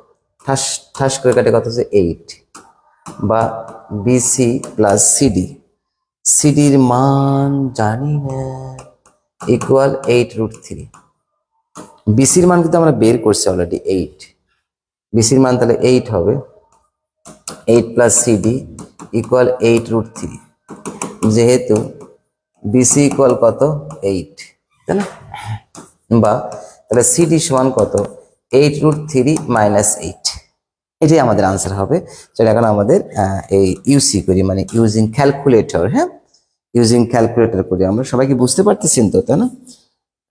A: ঠাস ঠাস করে কাটে কত হচ্ছে 8, বা বিসি প্লাস সিডি, সিডির মান জানি না, ইকুয়াল 8√3। বিসির মান কিন্তু আমরা বের করছি অলরেডি 8, বিসির মান তাহলে 8 হবে, 8 প্লাস সিডি ইকুয়াল 8√3, যেহেতু বিসি ইকুয়াল কত 8, তাই না? বা তাহলে সিডি সমান কত 8√3 মাইনাস 8, এটাই আমাদের আনসার হবে। যেটা এখন আমাদের এই ইউসি করি, মানে ইউজিং ক্যালকুলেটর। হ্যাঁ, ইউজিং ক্যালকুলেটর করি আমরা। সবাইকে বুঝতে পারতেছেন তো, তাই না?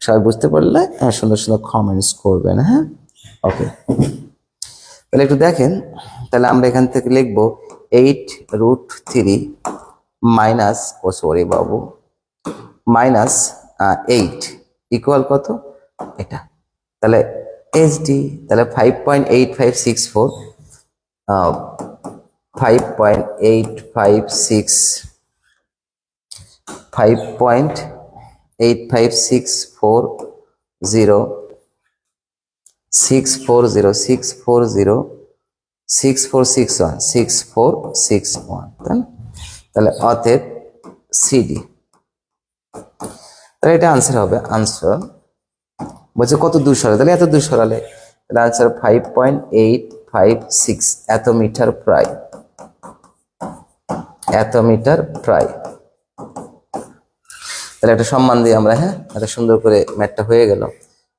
A: সবাই বুঝতে পারলে সুন্দর সুন্দর কমেন্টস করবেন। হ্যাঁ, ওকে, তাহলে একটু দেখেন। তাহলে আমরা এখান থেকে লিখবো 8√3 মাইনাস, ও সরি বাবু, মাইনাস 8 ইকুয়াল কত এটা। তাহলে এইচডি, তাহলে 5.8564, 5.856 5.85640 6461 তাহলে অতএব সিডি, তাহলে এটা আনসার হবে। আনসার বলছে কত দূর সরালে, তাহলে এত দূর সরালে, তাহলে আনসার 5.856 এত মিটার প্রায়, এত মিটার প্রায়। তাহলে একটা সম্মান দিই আমরা। হ্যাঁ, এত সুন্দর করে ম্যাথটা হয়ে গেল।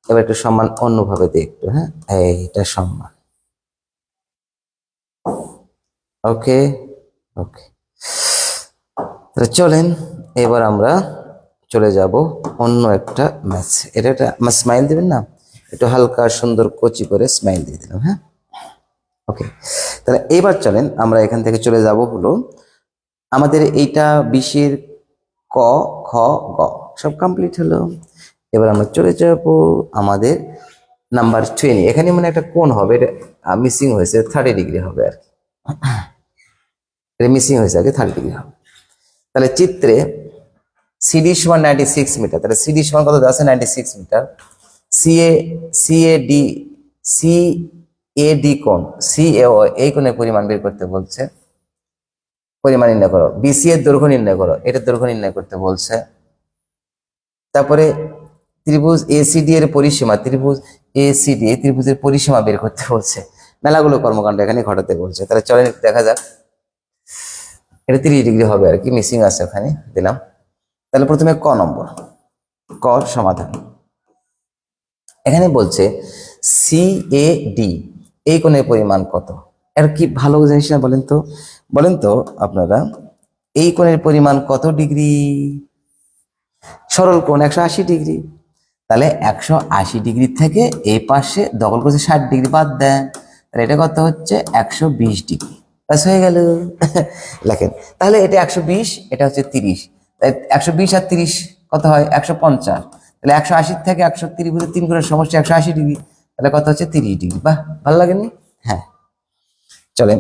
A: এবার একটু সম্মান অন্যভাবে দিই একটু। হ্যাঁ, এইটা সম্মান। ওকে ওকে, তাহলে চলেন এবার আমরা চলে যাব অন্য একটা ম্যাথ। এটা একটা স্মাইল দিবেন না, একটু হালকা সুন্দর কচি করে স্মাইল দিয়ে দিলাম। হ্যাঁ, ওকে, তাহলে এবার চলেন আমরা এখান থেকে চলে যাব হলো আমাদের এইটা 20-এর ক, খ, গ সব কমপ্লিট হলো। এবার আমরা চলে যাব আমাদের নাম্বার 20। এখানে মানে একটা কোণ হবে, এটা মিসিং হয়েছে, 30 ডিগ্রি হবে আর কি, এটা মিসিং হয়েছে আর কি, 30 ডিগ্রি হবে। তাহলে চিত্রে সিডি সমান 96 মিটার, তাহলে সিডি সমান কত আছে 96 মিটার। সিএডি কোণ, সিএও এই কোণের পরিমাণ বের করতে বলছে, পরিমাণ নির্ণয় করো। বিসি এর দৈর্ঘ্য নির্ণয় করো, এটার দৈর্ঘ্য নির্ণয় করতে বলছে। তারপরে ত্রিভুজ এসিডি এর পরিসীমা, ত্রিভুজ এসিডি এই ত্রিভুজের পরিসীমা বের করতে বলছে। মেলাগুলো কর্মকাণ্ড এখানে ঘটাতে বলছে। তাহলে চলেন একটু দেখা যাক। এটা 30 ডিগ্রি হবে আর কি, মিসিং আছে ওখানে, দিলাম। তাহলে প্রথমে ক নম্বর, ক সমাধান। এখানে বলছে সিএডি এই কোণের পরিমাণ কত। এর কি ভালো জিনিস না বলেন তো, বলেন তো আপনারা, এই কোণের পরিমাণ কত ডিগ্রি? সরল কোণ 180 ডিগ্রি। তাহলে 180 ডিগ্রি থেকে এই পাশে দখল করছে 60 ডিগ্রি, বাদ দেন, তাহলে এটা কত হচ্ছে 120 ডিগ্রি। ব্যাস হয়ে গেল। লেখেন তাহলে এটা 120, এটা হচ্ছে 30, তাই 120 আর 30 কত হয় 150। তাহলে 180 থেকে 130 বুঝে 3 গুণের সমষ্টি 180 ডিগ্রি, তাহলে কত হচ্ছে 30 ডিগ্রি। বাহ, ভালো লাগেনি? হ্যাঁ, চলেন,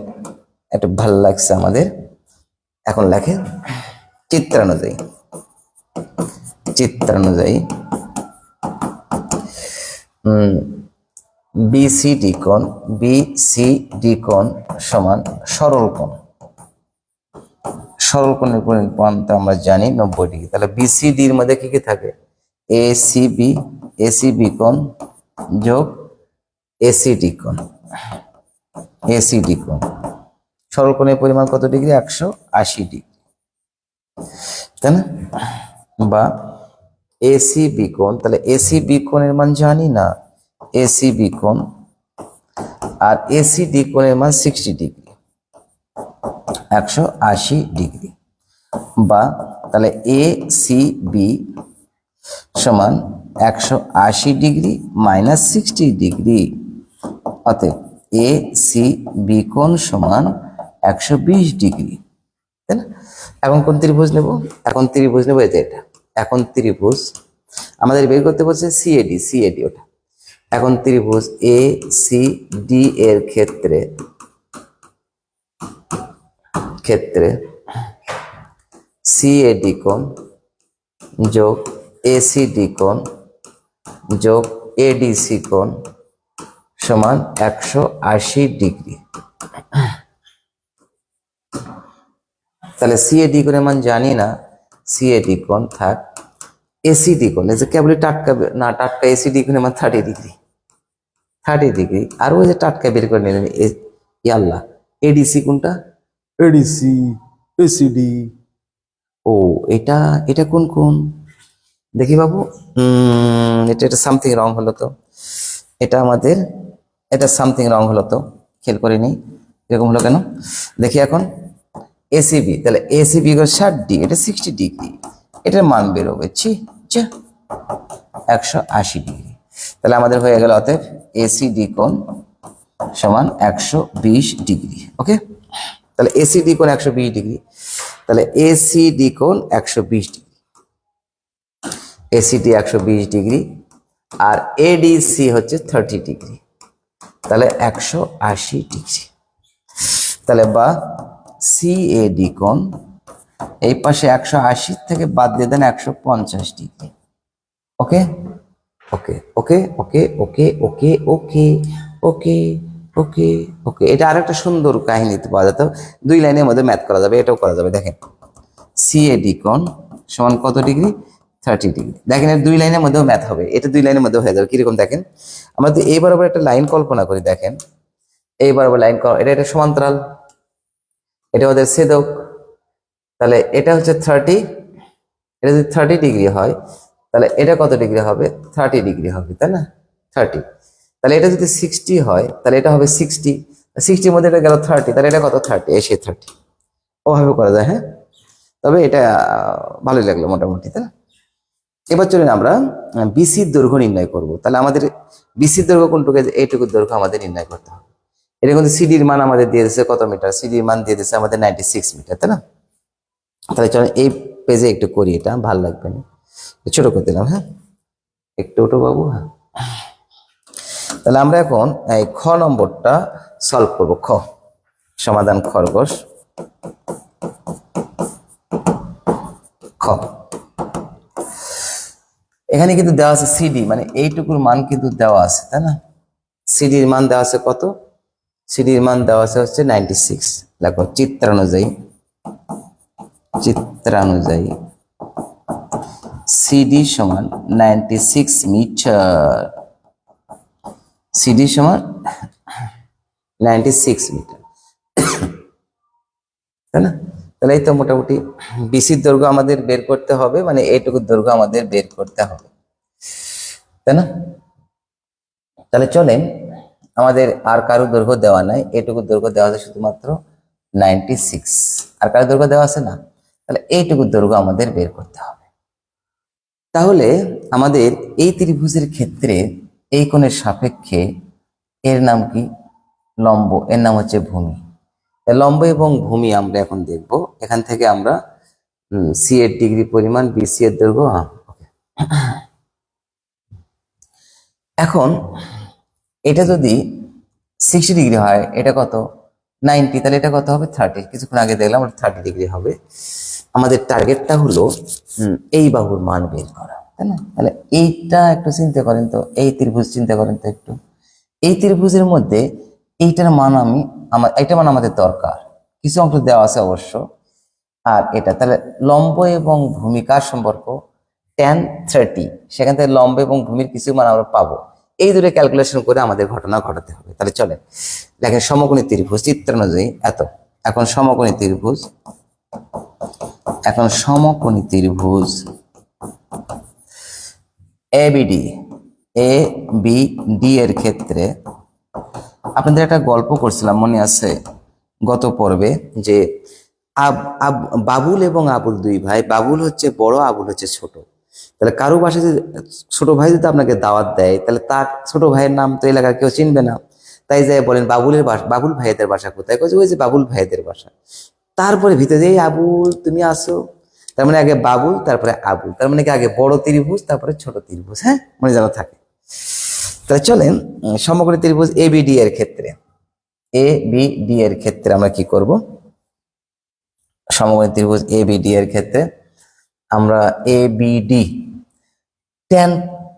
A: একটু ভালো লাগছে আমাদের। এখন লেখেন চিত্রানুযায়ী, চিত্রানুযায়ী বিসিডি কোণ, বিসিডি কোণ সমান সরল কোণ। সরল কোণের পরিমাণটা আমরা জানি 90 ডিগ্রি। তাহলে বিসিডির মধ্যে কি কি থাকে? এসিবি, এসিবি কোণ যোগ এসিডি কোণ, এসিডি কোণ। সরল কোণের পরিমাণ কত ডিগ্রি? 180 ডিগ্রি, তাই না? বা এসিবি কোণ, তাহলে এসিবি কোণের মান জানি না, এসিবি কোণ, আর এসিডি কোণের মান 60 ডিগ্রি, 180 ডিগ্রি। বা তাহলে এ সি বি সমান 180 ডিগ্রি মাইনাস 60 ডিগ্রি, অতএব এ সি বি কোণ সমান 120 ডিগ্রি, তাই না? এখন কোন ত্রিভুজ নেব? এখন ত্রিভুজ নেব এই যে এটা। এখন ত্রিভুজ আমাদের বের করতে বলছে সিএডি, সিএডি ওটা। এখন ত্রিভুজ এ সি ডি এর ক্ষেত্রে, ক্ষেত্রে সিএডি কোণ যোগ এসিডি কোণ যোগ এডিসি কোণ সমান 180 ডিগ্রি। তাহলে সিএডি কোণের মান জানি না, সিএডি কোণ থাক। এসিডি কোণ, এই যে কেবলই টাটকা না, টাটকা এসিডি কোণের মান 30 ডিগ্রি, 30 ডিগ্রি। আর ওই যে টাটকা বের করে নিলেন ইয়াল্লাহ, এডিসি কোনটা? ADC, ACD. ও এটা, এটা কোন কোন দেখি বাবু। এটা এটা সামথিং রং হলো তো, এটা আমাদের, এটা সামথিং রং হলো তো, খেয়াল করে নিই এরকম হলো কেন দেখি এখন। এসিবি, তাহলে এসিবি 60 ডিগ্রি, এটা 60 ডিগ্রি, এটার মান বেরোবে 180 ডিগ্রি। তাহলে আমাদের হয়ে গেল অতএব এসিডি কোণ সমান 120 ডিগ্রি। ওকে, তাহলে এসিডি কোণ 120 ডিগ্রি, তাহলে এসিডি কোণ 120 ডিগ্রি, এসিডি 120 ডিগ্রি, আর এডিসি হচ্ছে 30 ডিগ্রি, তাহলে 180 ডিগ্রি। তাহলে বা সিএডি কোণ এই পাশে 180 থেকে বাদ দিয়ে দেন 150 ডিগ্রি। ওকে ওকে ওকে ওকে ওকে ওকে ওকে ওকে ওকে ওকে। এটা আরেকটা সুন্দর কাহিনীতে পাওয়া যেত, 2 লাইনের মধ্যে ম্যাথ করা যাবে, এটাও করা যাবে। দেখেন সিএডি কোণ সমান কত ডিগ্রি? 30 ডিগ্রি। দেখেন এর 2 লাইনের মধ্যেও ম্যাথ হবে, এটা 2 লাইনের মধ্যে হয়ে যাবে। কিরকম দেখেন, আমরা যদি এই বরাবর একটা লাইন কল্পনা করি, দেখেন এই বরাবর লাইন, এটা এটা সমান্তরাল, এটা ওদের ছেদক, তাহলে এটা হচ্ছে 30, এটা যদি 30 ডিগ্রি হয় তাহলে এটা কত ডিগ্রি হবে? 30 ডিগ্রি হবে, তাই না? 30। তাহলে এটা যদি 60 হয় তাহলে এটা হবে 60, 60-র মধ্যে এটা গেল 30, তাহলে এটা কত? 30, এসে 30। ওভাবে করা যায়, হ্যাঁ। তবে এটা ভালোই লাগলো মোটামুটি, তাই না? এবার চলুন আমরা বিসির দৈর্ঘ্য নির্ণয় করব। তাহলে আমাদের বিসির দৈর্ঘ্য কোনটুকু? এইটুকুর দৈর্ঘ্য আমাদের নির্ণয় করতে হবে। এটা কিন্তু সিডির মান আমাদের দিয়ে দিচ্ছে কত মিটার? সিডির মান দিয়ে দিচ্ছে আমাদের 96 মিটার, তাই না? তাহলে চলো এই পেজে একটু করি, এটা ভালো লাগবে না, ছোট করে দিলাম, হ্যাঁ একটু ওটো বাবু, হ্যাঁ। তাহলে আমরা এখন এই খ নম্বরটা সলভ করব। খ সমাধান খরগোশ। খ এখানে কিন্তু দেওয়া আছে সিডি, মানে এইটুকুর মান কিন্তু দেওয়া আছে, তাই না? সিডির মান দেওয়া আছে কত? সিডির মান দেওয়া আছে হচ্ছে 96। দেখো চিত্রানুযায়ী, চিত্রানুযায়ী সিডি সমান 96 মিটার, সিডি সমান 96 মিটার, তাই না? তাহলে এই তো মোটামুটি বিসির দৈর্ঘ্য আমাদের বের করতে হবে, মানে এইটুকু দৈর্ঘ্য আমাদের বের করতে হবে, তাই না? তাহলে চলেন, আমাদের আর কারো দৈর্ঘ্য দেওয়া নাই, এইটুকু দৈর্ঘ্য দেওয়া আছে শুধুমাত্র 96, আর কারো দৈর্ঘ্য দেওয়া আছে না। তাহলে এইটুকু দৈর্ঘ্য আমাদের বের করতে হবে। তাহলে আমাদের এই ত্রিভুজের ক্ষেত্রে এই কোণের সাপেক্ষে এর নাম কি? লম্ব, এর নাম হচ্ছে ভূমি। লম্ব এবং ভূমি আমরা এখন দেখব। এখান থেকে আমরা সি এর ডিগ্রি পরিমাণ, বিসি এর দৈর্ঘ্য, এখন এটা যদি 60 ডিগ্রি হয়, এটা কত? 90, তাহলে এটা কত হবে? 30। কিছুক্ষণ আগে দেখলাম 30 ডিগ্রি হবে। আমাদের টার্গেটটা হলো এই বাহুর মান বের করা, তাই না? তাহলে এইটা একটু চিন্তা করেন তো, এই ত্রিভুজ চিন্তা করেন তো একটু। এই ত্রিভুজের মধ্যে এইটার মান এইটার মান আমাদের দরকার, কিছু অংশ দেওয়া আছে অবশ্য। আর এটা তাহলে লম্ব এবং ভূমিকার সম্পর্ক tan 30, সেখান থেকে লম্ব এবং ভূমির কিছু মান আমরা পাবো। এই দুটো ক্যালকুলেশন করে আমাদের ঘটনা ঘটাতে হবে। তাহলে চলে দেখেন, সমকোণী ত্রিভুজ চিত্রানুযায়ী এত। এখন সমকোণী ত্রিভুজ, এখন সমকোণী ত্রিভুজ এবিডি, এ বি ডি এর ক্ষেত্রে আপনাদের একটা গল্প করছিলাম, মনে আছে গত পর্বে, যে বাবুল এবং আবুল 2 ভাই। বাবুল হচ্ছে বড়, আবুল হচ্ছে ছোট। তাহলে কারো বাসায় যদি ছোট ভাই যদি আপনাকে দাওয়াত দেয়, তাহলে তার ছোট ভাইয়ের নাম তো এলাকার কেউ চিনবে না। তাই যাই বলেন বাবুলের বাসা, বাবুল ভাইদের বাসা কোথায়? ওই যে বাবুল ভাইদের বাসা। তারপরে ভিতরে এই আবুল তুমি আসো, তার মানে আগে বাবুল তারপরে আবুল, তার মানে কি আগে বড় ত্রিভুজ তারপরে ছোট ত্রিভুজ, হ্যাঁ মনে যেন থাকে। তাহলে চলেন সমকোণী ত্রিভুজ এবিডি এর ক্ষেত্রে, এবিডি এর ক্ষেত্রে আমরা কি করব? সমকোণী ত্রিভুজ এবিডি এর ক্ষেত্রে আমরা ABD tan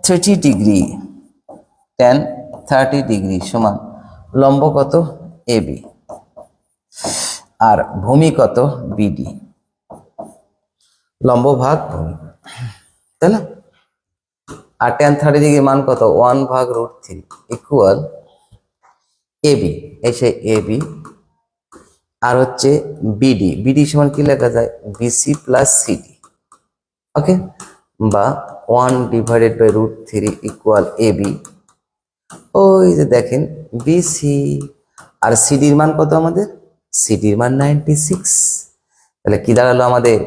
A: 30 degree, tan 30 degree সমান লম্ব কত এবি আর ভূমি কত বিডি, লম্ব ভাগ ভূমি, তাই না? আর tan 30 ডিগ্রি মান কত 1/√3 ইকুয়াল এবি, এসে এবি আর হচ্ছে বিডি, বিডি সমান কি লেখা যায় বিসি প্লাস সিডি, ওকে, বা 1/√3 ইকুয়াল এবি। ওই যে দেখেন বিসি আর সিডির মান কত আমাদের, সিডির মান 96, তাহলে কি দাঁড়ালো আমাদের,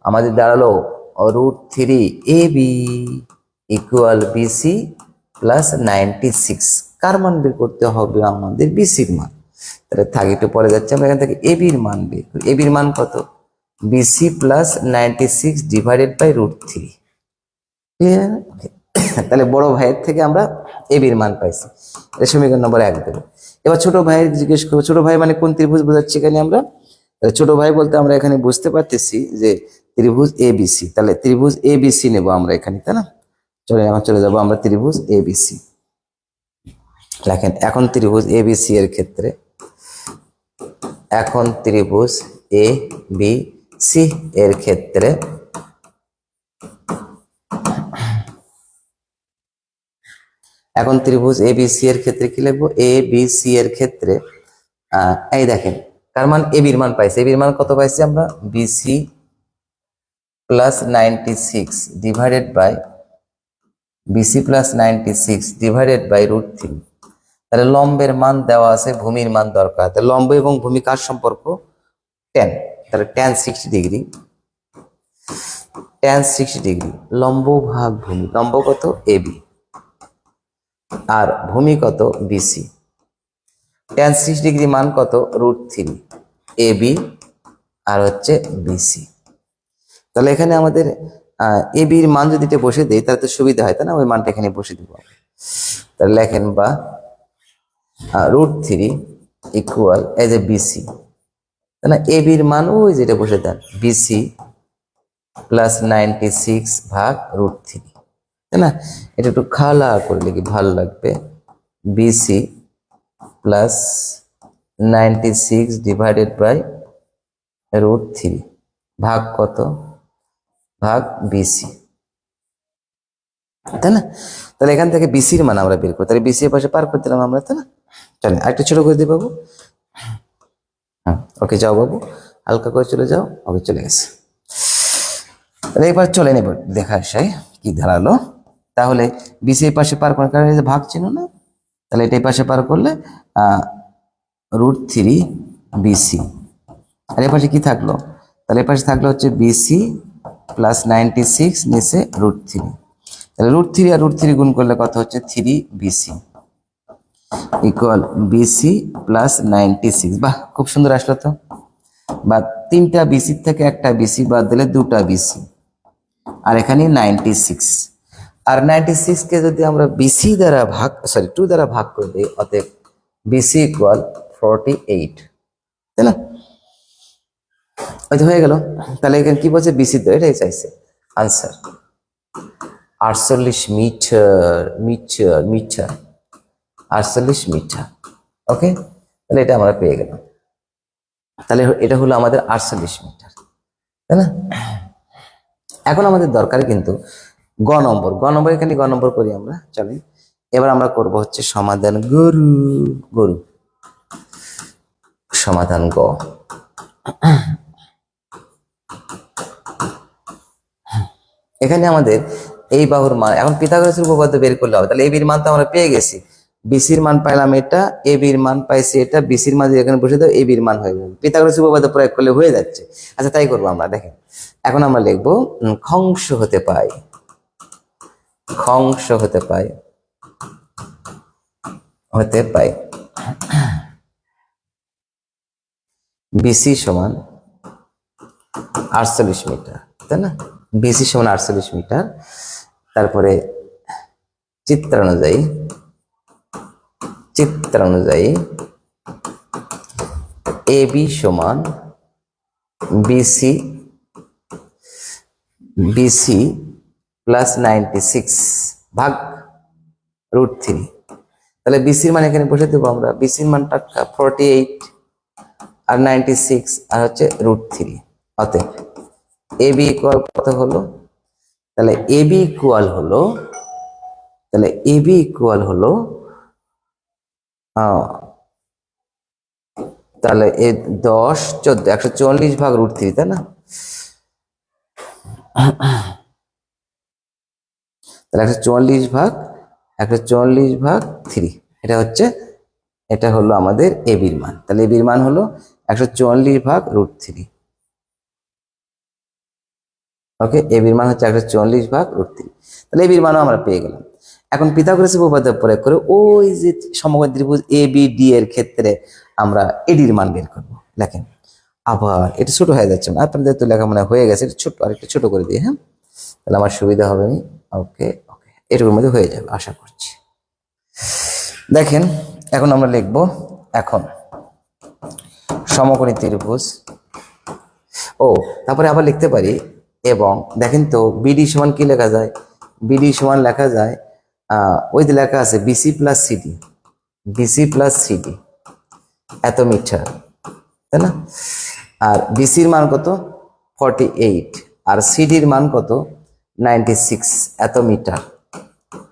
A: আমাদের দাঁড়ালো √3 এবি ইকুয়াল বিসি প্লাস 96। কার মান বের করতে হবে আমাদের বিসির মান, তাহলে থাক একটু পরে যাচ্ছে আমরা এখান থেকে এবির মান বের করি। এবির মান কত BC plus 96 divided by √3, clear? তাহলে বড় ভাইয়ের থেকে আমরা এবির মান পাইছি, এটা সমীকরণ নম্বর 1 দেবো। এবার ছোট ভাইয়ের জিজ্ঞেস করবো, ছোট ভাই মানে কোন ত্রিভুজ বোঝাচ্ছি এখানে আমরা, ছোট ভাই বলতে আমরা এখানে বুঝতে পারতেছি যে ত্রিভুজ এবিসি, তাহলে ত্রিভুজ এবিসি নেবো আমরা এখানে, তাই না? চলে যাবো আমরা ত্রিভুজ এবিসি। লেখেন এখন ত্রিভুজ এবিসি এর ক্ষেত্রে, এখন ত্রিভুজ এ বি সি এর ক্ষেত্রে এখন ত্রিভুজ এ বি সি এর ক্ষেত্রে কি লিখবো, এ বি সি এর ক্ষেত্রে এই দেখেন কার মান এবির মান পাইছি, এবির মান কত পাইছি আমরা BC plus 96 divided by BC plus 96 divided by √3। তাহলে লম্বের মান দেওয়া আছে, ভূমির মান দরকার, তাহলে লম্ব এবং ভূমি কার সম্পর্ক tan, তাহলে tan 60 ডিগ্রি, tan 60 ডিগ্রি লম্ব ভাগ ভূমি, লম্ব কত এবি আর ভূমি কত বিসি, tan 60 ডিগ্রি মান কত √3 এবি আর হচ্ছে বিসি। তাহলে এখানে আমাদের এবির মান যদি এটা বসে দেই তাহলে তো সুবিধা হয়, তাই না? ওই মানটা এখানে বসে দিব, তাহলে লেখেন বা √3 ইকুয়াল এজ এ বিসি, তাই না? এবির মান ওই যেটা বসে দেন বিসি প্লাস 96 ভাগ √3, তাই না? এটা একটু খালা করে লিখি ভালো লাগবে, বিসি প্লাস 96 ডিভাইডেড বাই √3 ভাগ কত ভাগ বিসি, তাই না? তাহলে এখান থেকে বিসির মান আমরা বের করি, তাহলে বিসি এর পাশে পার করে দিলাম আমরা, তাই না? চলেন আরেকটু ছোট করে দিই বাবু, হ্যাঁ ওকে যাও বাবু, হালকা করে চলে যাও, ওকে চলে গেছে। তাহলে এবার চলে নেব দেখা আসায় কি দাঁড়ালো, তাহলে বিসি এর পাশে পার করার কারণে ভাগ চিহ্ন না, তাহলে এটা এই পাশে পার করলে √3 বিসি, আর এর পাশে কি থাকলো, তাহলে এর পাশে থাকলো হচ্ছে বিসি প্লাস 96 নিচে √3, তাহলে √3 আর √3 গুণ করলে কত হচ্ছে 3 বিসি ইকুয়াল বিসি প্লাস 96। বাহ, খুব সুন্দর আসলো তো। বা 3টা বিসির থেকে একটা বিসি বাদ দিলে 2টা বিসি, আর এখানে 96, আর 96 কে যদি আমরা বিসি দ্বারা ভাগ 2 দ্বারা ভাগ করে দিই, অতএব বিসি ইকুয়াল 48, তাই না? হয়তো হয়ে গেল। তাহলে এখানে কি বলছে বিসি, তো এটাই চাইছে answer 48 metre, metre metre 48 metre, okay, তাহলে এটা আমরা পেয়ে গেলাম, তাহলে এটা হলো আমাদের 48 মিটার, তাই না? এখন আমাদের দরকার কিন্তু গ নম্বর, এখানে গ নম্বর করি আমরা, চলেন এবার আমরা করব হচ্ছে সমাধান গরু, সমাধান গ। এখানে আমাদের এই বাহুর মান, এখন পিথাগোরাসের উপপাদ্য বের করলে হবে, তাহলে এবির মান তো আমরা পেয়ে গেছি, বিসির মান পাইলাম এটা, এবির মান পাইছি এটা, বিসির মান যদি এখানে বসে দাও এবির মান হয়ে যাবে, পিথাগোরাসের উপপাদ্য প্রয়োগ করলে হয়ে যাচ্ছে। আচ্ছা তাই করবো আমরা, দেখেন এখন আমরা লিখবো খংস হতে পাই, খংস হতে পাই বিসি সমান 48 মিটার, তাই না? বিসি সমান 48 মিটার, তারপরে চিত্রানুযায়ী এবি সমান বিসি প্লাস 96 ভাগ √3, তাহলে বিসির মান এখানে বসে দেবো আমরা। বিসির মানটা 48 আর 96 আর হচ্ছে √3। অতএব এবি ইকুয়াল কত হলো? তাহলে এবি ইকুয়াল হলো, তাহলে এবি ইকুয়াল হলো তাহলে 10 14 144 ভাগ √3, তাই না? তাহলে 144 ভাগ 3, এটা হলো আমাদের এবির মান। তাহলে এবির মান হলো 144 ভাগ √3। ওকে, এবির মান হচ্ছে 144 ভাগ √3। তাহলে এবির মানও আমরা পেয়ে গেলাম। এখন পিথাগোরাসের উপপাদ্য প্রয়োগ করে ওই যে সমকোণী ত্রিভুজ এবিডি এর ক্ষেত্রে আমরা এডির মান বের করবো। দেখেন আবার এটা ছোট হয়ে যাচ্ছে না, আপনাদের তো লেখা মনে হয়ে গেছে, ছোট আরেকটু ছোট করে দিয়ে, হ্যাঁ, তাহলে আমার সুবিধা হবে না। ওকে ওকে, এটুকুর মধ্যে হয়ে যাবে আশা করছি। দেখেন এখন আমরা লিখব এখন সমকোণী ত্রিভুজ, তারপরে আবার লিখতে পারি। এবং দেখেন তো বিডি সমান কি লেখা যায়? বিডি সমান লেখা যায় ওই যে লেখা আছে BC plus CD, BC plus CD এত মিটার, তাই না? আর বিসির মান কত? 48 আর সিডির মান কত? 96 এত মিটার।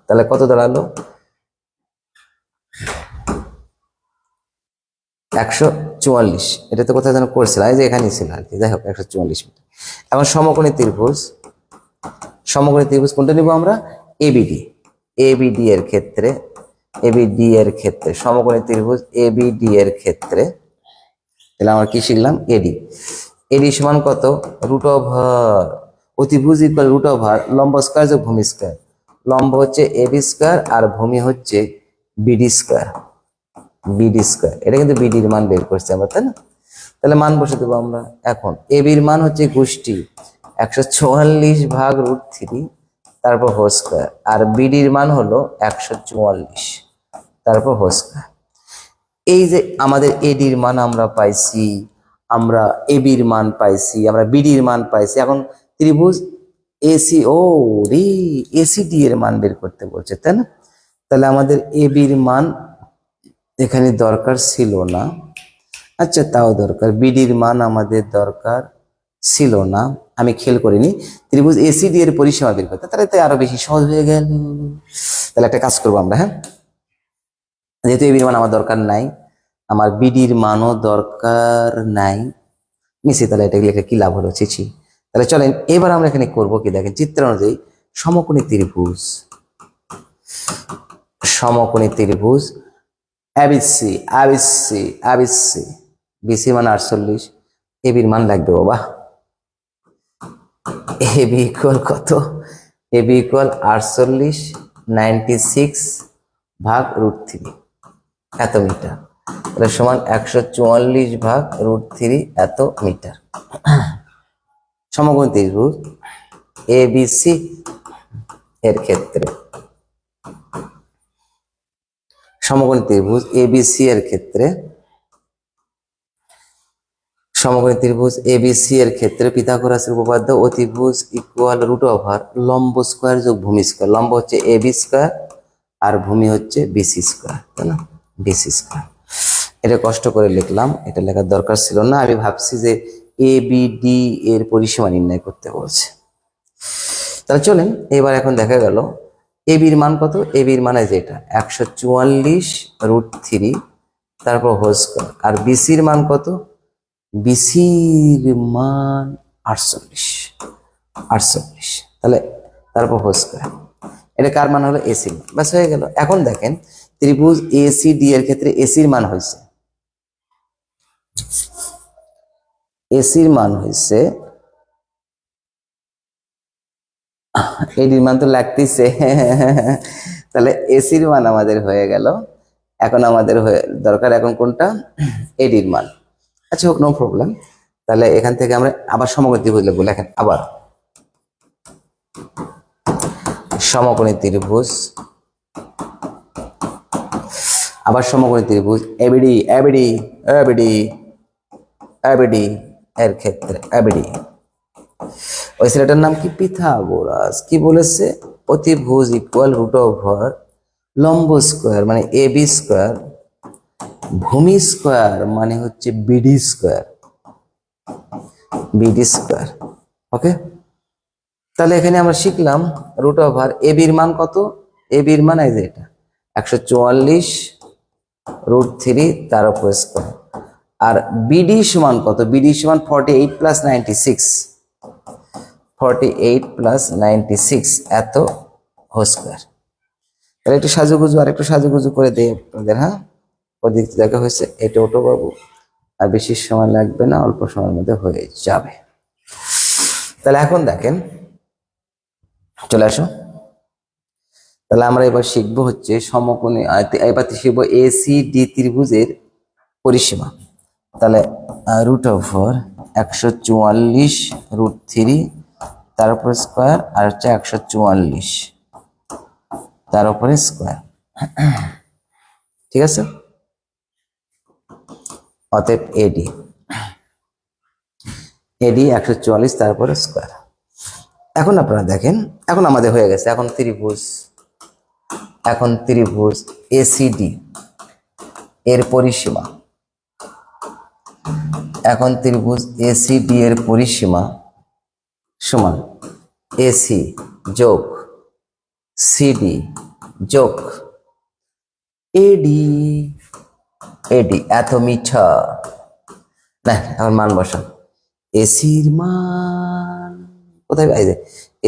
A: তাহলে কত দাঁড়ালো? 144। এটা তো কোথায় যেন করছিলাম, এই যে এখানেই ছিল আর কি। যাই হোক 144 মিটার। এখন সমকোণী ত্রিভুজ কোনটা নিব আমরা? এবিডি। এবিডি এর ক্ষেত্রে সমকোণী ত্রিভুজ এবিডি এর ক্ষেত্রে তাহলে আমরা কি শিখলাম? এডি সমান কত? √, অতিভুজ ইকুয়াল √, লম্ব স্কয়ার যোগ ভূমি স্কয়ার। লম্ব হচ্ছে এবি স্কয়ার আর ভূমি হচ্ছে বিডি স্কয়ার। এটা কিন্তু বিডির মান বের করছি আমরা, তাই না? তাহলে মান বসে দেবো আমরা। এখন এবির মান হচ্ছে গোষ্ঠী 144 ভাগ √3 তারপর হোল স্কয়ার, আর বিডির মান হলো 144 তারপর হোল স্কয়ার। এই যে আমাদের এডির মান আমরা পাইছি, আমরা এবির মান পাইছি, আমরা বিডির মান পাইছি। এখন ত্রিভুজ এসিডি এর মান বের করতে বলছে, তাই না? তাহলে আমাদের এবির মান এখানে দরকার ছিল না, আচ্ছা তাও দরকার। বিডির মান আমাদের দরকার ছিল না, আমি খেয়াল করিনি। ত্রিভুজ এসিডি এর পরিসীমা বের করতে, তাহলে তো আরো বেশি সহজ হয়ে গেল। তাহলে একটা কাজ করবো আমরা, হ্যাঁ, যেহেতু এবির মান আমার দরকার নাই, আমার বিডির মানও দরকার নাই নিচে, তাহলে এটা লিখে কি লাভ হলো? চিঠি। তাহলে চলেন এবার আমরা এখানে করবো কি, দেখেন চিত্র অনুযায়ী সমকোণী ত্রিভুজ এবিসি বিসি মান 48, এবির মান লাগবে বাবা। এবি ইকুয়াল কত? এবি ইকুয়াল 48 96 ভাগ √3 এত মিটার। তাহলে সমান 144 ভাগ √3 এত মিটার। সমকোণী ত্রিভুজ এবিসি এর ক্ষেত্রে সমকোণী ত্রিভুজ এবিসি এর ক্ষেত্রে পিথাগোরাসের উপপাদ্য অতিভুজ ইকুয়াল √, লম্ব স্কয়ার যোগ ভূমি স্কয়ার। লম্ব হচ্ছে এবি স্কয়ার আর ভূমি হচ্ছে বিসি স্কয়ার, তাই না? BC square. এটা কষ্ট করে লিখলাম, এটা লেখার দরকার ছিল না। আমি ভাবছি যে এবিডি এর পরিসীমা নির্ণয় করতে বলছে। তাহলে চলেন এবার এখন দেখা গেল এবির মান কত? এবির মানে যেটা 144 √3 তারপর হোল স্কয়ার, আর বিসির মান কত? বিসির মান 48। তাহলে তারপর হোল স্কয়ার। এটা কার মান হলো? এসি। বাস হয়ে গেল। এখন দেখেন ত্রিভুজ এসিডি এর ক্ষেত্রে এসির মান হয়েছে এডির মান তো লাগতেছে তাহলে এসির মান আমাদের হয়ে গেল। এখন আমাদের দরকার এখন কোনটা? এডির মান। আচ্ছা হোক, নো প্রবলেম। তাহলে এখান থেকে আমরা আবার সমকোণী ত্রিভুজ লিখবো। লেখেন আবার সমকোণী ত্রিভুজ এবিডি এর ক্ষেত্রে ওই ছেলেটার নাম কি? পিথাগোরাস। কি বলেছে? অতিভুজ ইকুয়াল √, লম্ব স্কোয়ার মানে এবি স্কোয়ার, ভূমি স্কোয়ার মানে হচ্ছে বিডি স্কোয়ার, বিডি স্কোয়ার। ওকে, তাহলে এখানে আমরা শিখলাম রুট ওভার এবির মান কত, এবির মান এই যে এটা 144 √3 তার উপর স্কোয়ার। আর বিডি সমান কত, বিডি সমান 48 প্লাস 96, 48 প্লাস 96 এত হোল স্কোয়ার। তাহলে একটু সাজুগুজু আর একটু সাজুগুজু করে দেয় আপনাদের, হ্যাঁ ওদিক দেখা হয়েছে এটা ওটো বাবু, আর বেশি সময় লাগবে না, অল্প সময়ের মধ্যে হয়ে যাবে। তাহলে এখন দেখেন, চলে আসো, তাহলে আমরা এবার শিখবো হচ্ছে সমকোণী, এবার শিখবো এসিডি ত্রিভুজের পরিসীমা। তাহলে রুট ওভার 144 √3 তার উপরে স্কোয়ার, আর হচ্ছে 144 তার উপরে স্কোয়ার, ঠিক আছে। অতএব এডি, এডি 144 তারপরে স্কোয়ার। এখন আপনারা দেখেন, এখন আমাদের হয়ে গেছে, এখন ত্রিভুজ, এখন ত্রিভুজ এসিডি এর পরিসীমা, এখন ত্রিভুজ এসিডি এর পরিসীমা সমান এসি যোগ সিডি যোগ এডি, এডি এত মিঠা না, এখন মান বসান, এসির মান কোথায় পাইছে,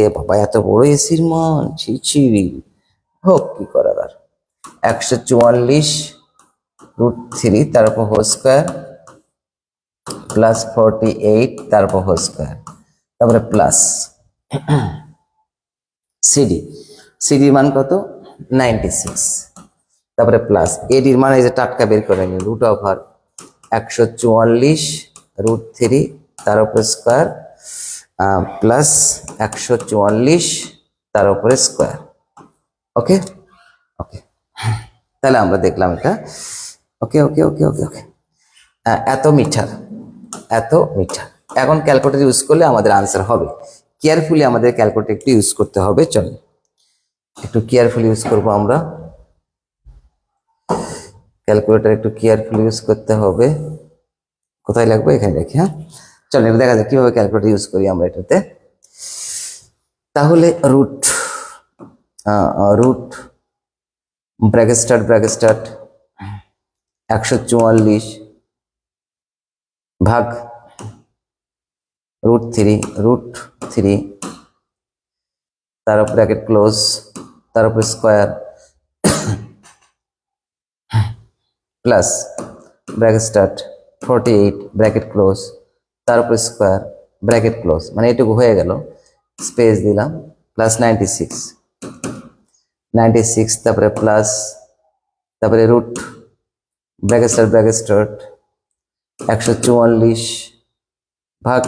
A: এ বাবা এত বড় এসির মান, ছিছি হোক কি করার আর, 144 √3 তার উপর হোল স্কোয়ার প্লাস 48 তার উপর হোল স্কোয়ার, তারপরে প্লাস সিডি, সিডির মান কত 96, তারপরে প্লাস এডির মান এই যে টাটকা বের করে নিন, রুট ওভার 144 √3 তার উপরে স্কোয়ার প্লাস 144 তার উপরে স্কোয়ার। ওকে ওকে, তাহলে আমরা দেখলাম এটা, ওকে ওকে ওকে ওকে ওকে, এত মিটার, এত মিটার। এখন ক্যালকুলেটর ইউজ করলে আমাদের আনসার হবে, কেয়ারফুলি আমাদের ক্যালকুলেটর একটু ইউজ করতে হবে, চলেন একটু কেয়ারফুলি ইউজ করবো আমরা, ক্যালকুলেটর একটু কেয়ারফুলি ইউজ করতে হবে। কোথায় লাগবে, এখানে রাখি, হ্যাঁ চলেন একটু দেখা যাক কিভাবে ক্যালকুলেটর ইউজ করি আমরা এটাতে। তাহলে রুট, রুট ব্র্যাকেট স্টার্ট 144 ভাগ √3 তার উপর ব্র্যাকেট ক্লোজ, তার উপর square plus bracket start 48 bracket close, তার উপর স্কোয়ার ব্র্যাকেট ক্লোজ, মানে এটুকু হয়ে গেল, স্পেস দিলাম প্লাস 96 তারপরে প্লাস, তারপরে রুট ব্র্যাকেট স্টার্ট 144 ভাগ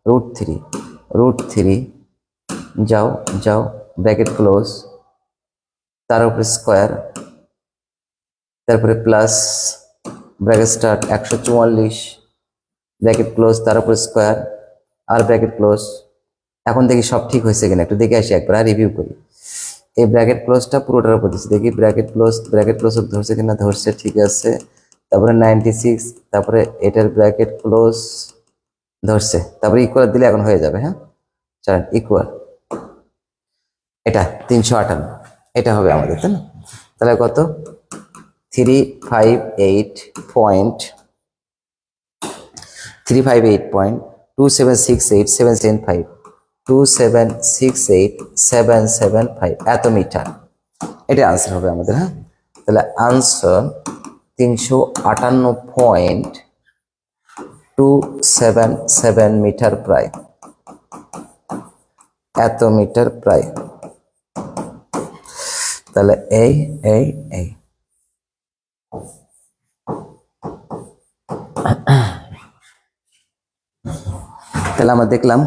A: √3 যাও যাও ব্র্যাকেট ক্লোজ, তার উপরে স্কোয়ার, তারপরে plus bracket start 144 bracket close, তার উপরে স্কোয়ার আর ব্র্যাকেট ক্লোজ। এখন দেখি সব ঠিক হয়েছে কিনা, একটু দেখে আসি একবার, রিভিউ করি। এই ব্র্যাকেট ক্লোজটা পুরোটার উপর দিচ্ছি, দেখি ব্র্যাকেট ক্লোজ ধরছে কিনা, ধরছে, ঠিক আছে। তারপরে 96, তারপরে এটার ব্র্যাকেট ক্লোজ ধরছে, তারপরে ইকুয়াল দিলে এখন হয়ে যাবে, হ্যাঁ চলেন ইকুয়াল, এটা 358 এটা হবে আমাদের, তাই না? তাহলে কত 358.2768 এত মিটার, এটা আনসার হবে আমাদের, হ্যাঁ তাহলে আনসার 358.277 মিটার প্রায়, এত মিটার প্রায়। তাহলে এই এই এই তাহলে আমরা দেখলাম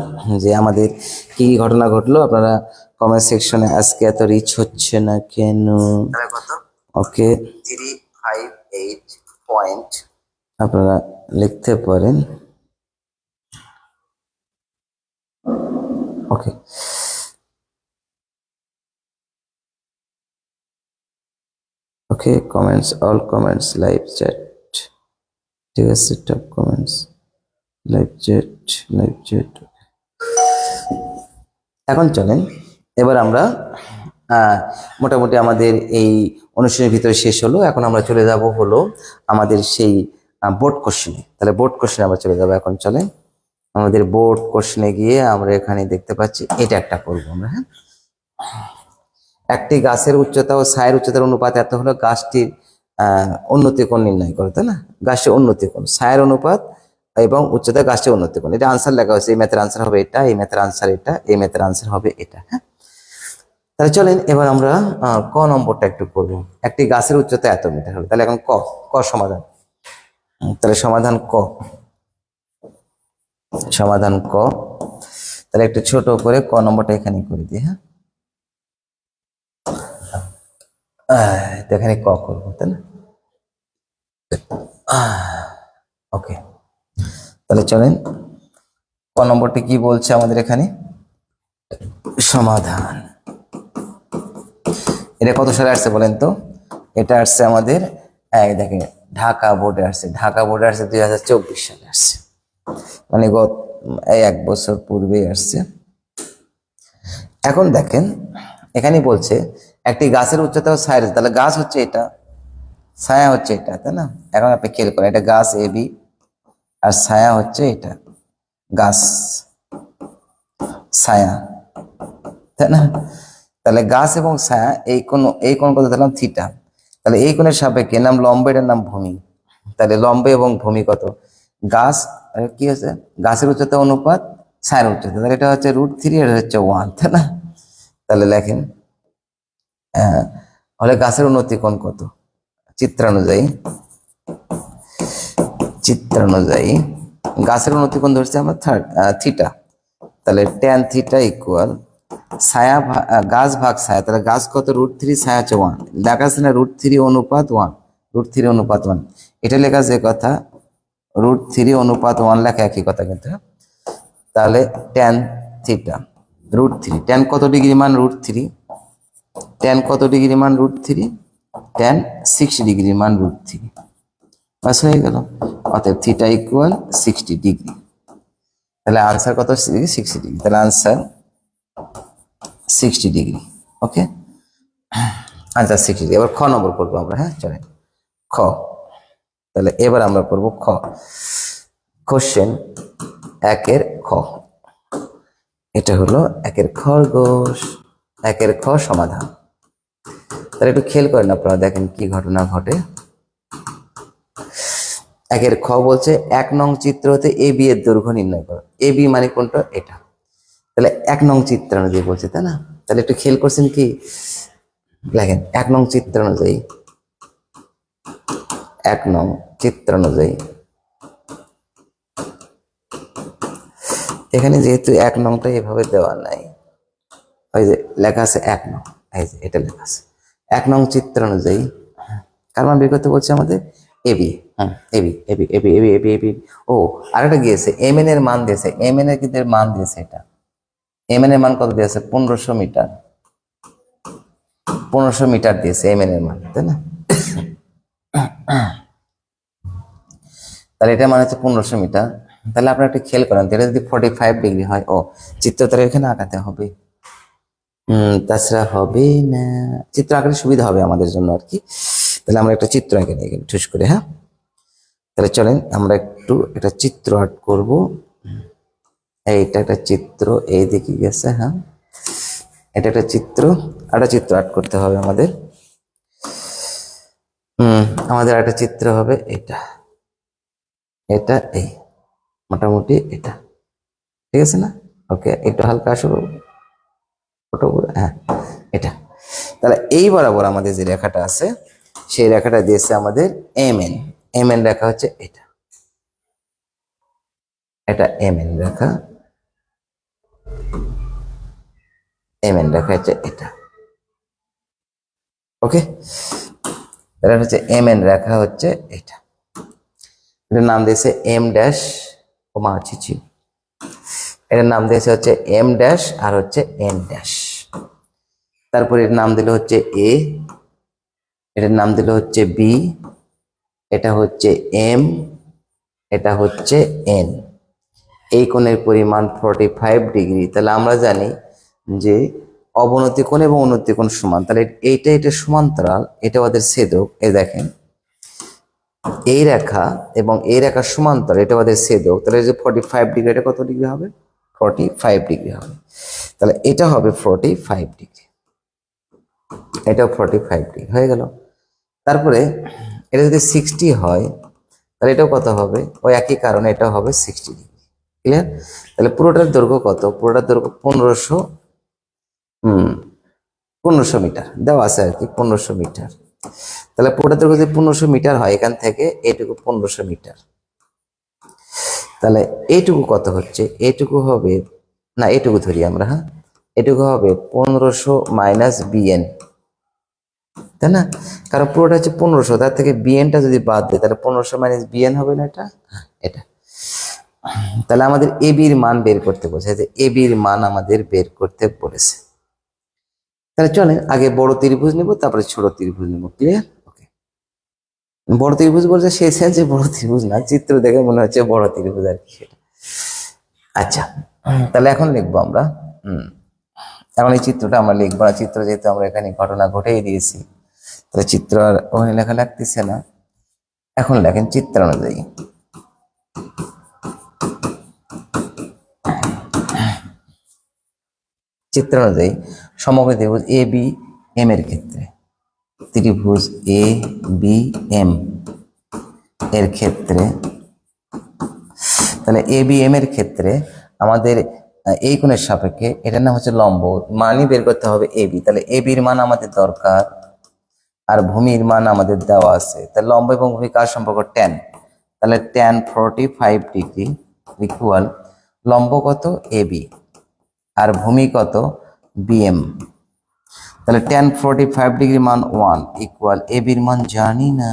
A: যে আমাদের কি কি ঘটনা ঘটলো। আপনারা কমেন্ট সেকশনে আজকে এত রিচ হচ্ছে না কেন, ওকে 358 পয়েন্ট আপনারা লিখতে পারেন, okay. Okay, comments, all comments, live chat, ঠিক আছে, top comments, live chat, live chat. এখন চলেন এবার আমরা মোটামুটি আমাদের এই অনুষ্ঠানের ভিতরে শেষ হলো। এখন আমরা চলে যাব হলো আমাদের সেই বোর্ড কোশ্চেনে। তাহলে বোর্ড কোশ্চেনে আমরা চলে যাব। এখন চলেন আমাদের বোর্ড কোশ্চেনে গিয়ে আমরা এখানে দেখতে পাচ্ছি এটা একটা করবো আমরা। হ্যাঁ, একটি গাছের উচ্চতা ও ছায়ের উচ্চতার অনুপাত এত হলো গাছটির উন্নতি কোণ নির্ণয় করো, তাই না? গাছের উন্নতি কোণ, ছায়ের অনুপাত এবং উচ্চতা গাছটির উন্নতি কোণ, এটা আনসার লেখা হয়েছে। এই ম্যাথের আনসার হবে এটা, এই ম্যাথের আনসার এটা, এই ম্যাথের আনসার হবে এটা। হ্যাঁ, তাহলে চলেন এবার আমরা ক নম্বরটা একটু করবো। একটি গাছের উচ্চতা এত মিটার হলো, তাহলে এখন ক, ক সমাধান। তাহলে সমাধান ক, সমাধান ক। তাহলে একটু ছোট করে ক নম্বরটা এখানে করে দিই। হ্যাঁ, এখানে ক করবো, তাই না? ওকে, তাহলে চলেন ক নম্বরটি কি বলছে আমাদের এখানে, সমাধান। এটা কত সালে আসছে বলেন তো? এটা আসছে আমাদের দেখেন ঢাকা বোর্ডে আসছে, ঢাকা বোর্ডে আসছে 2024 সালে আসছে, মানে এই 1 বছর পূর্বেই আসছে। এখন দেখেন এখানে বলছে একটি গাছের উচ্চতা ও ছায়া, তাহলে গাছ হচ্ছে এটা, ছায়া হচ্ছে এটা, তাই না? এখন আপনি খেয়াল করেন এটা গাছ এ বি, আর ছায়া হচ্ছে এটা গাছ ছায়া, তাই না? তাহলে গাছ এবং ছায়া এই কোণ কত দিলাম থিটা। তাহলে এই কোণের সাপেক্ষে নাম লম্ব, এটার নাম ভূমি। তাহলে লম্ব এবং ভূমি কত? গাছ কি হচ্ছে, গাছের উচ্চতা অনুপাত ছায়ের উচ্চতা, তাহলে এটা হচ্ছে √3, এটা হচ্ছে 1, তাই না? তাহলে লেখেন তাহলে গাছের উন্নতি কোণ কত? চিত্রানুযায়ী, চিত্রানুযায়ী গাছের উন্নতি কোণ ধরছি আমরা থিটা। তাহলে ট্যান থিটা ইকুয়াল ছায়া গাছ ভাগ ছায়া, তাহলে গাছ কত √3, ছায়া হচ্ছে 1, লেখা আছে না √3 অনুপাত 1, √3 অনুপাত 1, এটা লেখা যে কথা √3 অনুপাত 1 লেখা একই কথা কিন্তু। তাহলে ট্যান থিটা √3, ট্যান কত ডিগ্রি মান √3, ট্যান কত ডিগ্রি মান √3, ট্যান 60 ডিগ্রি মান √3, বাস হয়ে গেল। অতএব থিটা ইকুয়াল 60 ডিগ্রি। তাহলে আনসার কত? 60 ডিগ্রি। তাহলে আনসার 60 ডিগ্রি। ওকে, আনসার 60 ডিগ্রি। এবার খ নম্বর করবো আমরা। হ্যাঁ, চলেন খ। তাহলে এবার আমরা করব খ, কোশ্চেন 1-এর খ। এটা হলো 1-এর খরগোশ, 1-এর খ সমাধান। তাহলে একটু খেয়াল করেন আপনারা, দেখেন কি ঘটনা ঘটে। 1-এর খ বলছে 1 নং চিত্র হতে এ বি এর দৈর্ঘ্য নির্ণয় করো। এ বি মানে কোনটা? এটা। তাহলে 1 নং চিত্র অনুযায়ী বলছে, তাই না? তাহলে একটু খেয়াল করছেন কি, দেখেন 1 নং চিত্র অনুযায়ী, 1 নং চিত্র অনুযায়ী এখানে যেহেতু 1 নংটা এভাবে দেওয়া নাই, ওই যে লেখা আছে 1 নং, এই যে এটা লেখা আছে 1 নং চিত্র অনুযায়ী কার মান বের করতে বলছে আমাদের? এবি। হ্যাঁ, AB AB AB AB AB AB. ও, আরেকটা গিয়েছে এম এন এর মান দিয়েছে, এম এন এর কিন্তু মান দিয়েছে, এটা এম এন এর মান কত দিয়েছে? 1500 মিটার, 1500 মিটার দিয়েছে এম এন এর মান, তাই না? তাহলে এটা মানে হচ্ছে 1500 মিটার। তাহলে আপনারা একটু খেয়াল করেন, এটা যদি 45 ডিগ্রি হয়, ও চিত্র তাহলে এখানে আঁকাতে হবে। তাছাড়া হবে না, চিত্র আঁকালে সুবিধা হবে আমাদের জন্য আর কি। তাহলে আমরা একটা চিত্র এঁকে নিই ঠুস করে। হ্যাঁ, তাহলে চলেন আমরা একটু একটা চিত্র আর্ট করব। এইটা একটা চিত্র, এই দিকে গেছে। হ্যাঁ, এটা একটা চিত্র, একটা চিত্র আর্ট করতে হবে আমাদের। আমাদের একটা চিত্র হবে এটা, এটা এই মোটামুটি এটা, ঠিক আছে না? ওকে, একটু হালকা আসো ফটো, হ্যাঁ এটা। তাহলে এই বরাবর আমাদের যে রেখাটা আছে, সেই রেখাটা দিয়েছে আমাদের এম এন, এম এন রেখা হচ্ছে এটা, এটা এম এন রেখা, এম এন রেখা হচ্ছে এটা। ওকে, এটা হচ্ছে এম এন রেখা হচ্ছে এটা, এটার নাম দিয়েছে এম ড্যাশ, কমা চিচি, এটার নাম দিয়েছে হচ্ছে এম ড্যাশ আর হচ্ছে এন ড্যাশ। তারপরে এর নাম দিলে হচ্ছে এ, এটার নাম দিল হচ্ছে বি, এটা হচ্ছে এম, এটা হচ্ছে এন। এই কোণের পরিমাণ 45 ডিগ্রি। তাহলে আমরা জানি যে অবনতি কোণ এবং উন্নতি কোণ সমান, তাহলে এটা সমান্তরাল, এটা ওদের ছেদক। এই দেখেন এই রেখা এবং এই রেখা সমান্তরাল, এটা ওদের ছেদক। তাহলে যে 45 ডিগ্রি, এটা কত ডিগ্রি হবে? 45 ডিগ্রি হবে। তাহলে এটা হবে 45 ডিগ্রি, এটাও 45 ডিগ্রি হয়ে গেল। তারপরে এটা যদি 60 হয় তাহলে এটাও কত হবে? ওই একই কারণে এটাও হবে 60 ডিগ্রি। ক্লিয়ার? তাহলে পুরোটার দৈর্ঘ্য কত? পুরোটার দৈর্ঘ্য 1500 মিটার দেওয়া আছে আর কি, 1500 মিটার। তাহলে পুরোটার দৈর্ঘ্য যদি 1500 মিটার হয়, এখান থেকে এইটুকু 1500 মিটার, তাহলে এইটুকু কত হচ্ছে? এইটুকু হবে, না এইটুকু ধরি আমরা, হ্যাঁ, এটুকু হবে 1500 মাইনাস বিএন, তাই না? কারণ পুরোটা হচ্ছে 1500, তার থেকে বিএনটা যদি বাদ দেয় তাহলে 1500 মাইনাস বিএন হবে না এটা? এটা। তাহলে আমাদের এ বির মান বের করতে বলেছে, যে এ বির মান আমাদের বের করতে বলেছে। তাহলে চলেন আগে বড় ত্রিভুজ নেব, তারপরে ছোট ত্রিভুজ নেব। ক্লিয়ার? ওকে। বড় ত্রিভুজ বলছে সেই সেন্সে বড় ত্রিভুজ না, চিত্র দেখে মনে হচ্ছে বড় ত্রিভুজ আর কি সেটা। আচ্ছা, তাহলে এখন লিখবো আমরা। এখন এই চিত্রটা আমরা লিখবো না, চিত্র যেহেতু আমরা এখানে ঘটনা ঘটেই দিয়েছি, তাহলে চিত্র আর ওখানে লেখা লাগতেছে না। এখন লেখেন চিত্র অনুযায়ী। চিত্র অনুযায়ী সমগ্র ত্রিভুজ এ বি এম এর ক্ষেত্রে, ত্রিভুজ এ বি এম এর ক্ষেত্রে, তাহলে এ বি এম এর ক্ষেত্রে আমাদের এই কোণের সাপেক্ষে এটার নাম হচ্ছে লম্ব, মানই বের করতে হবে এ বি। তাহলে এ বির মান আমাদের দরকার, আর ভূমির মান আমাদের দেওয়া আছে। তাহলে লম্ব এবং ভূমি কার সম্পর্ক? ট্যান। তাহলে ট্যান 45 ডিগ্রি ইকুয়াল লম্ব কত? এ বি, আর ভূমি কত? বিএম। তাহলে ট্যান 45 ডিগ্রি মান 1 ইকুয়াল এ বির মান জানি না,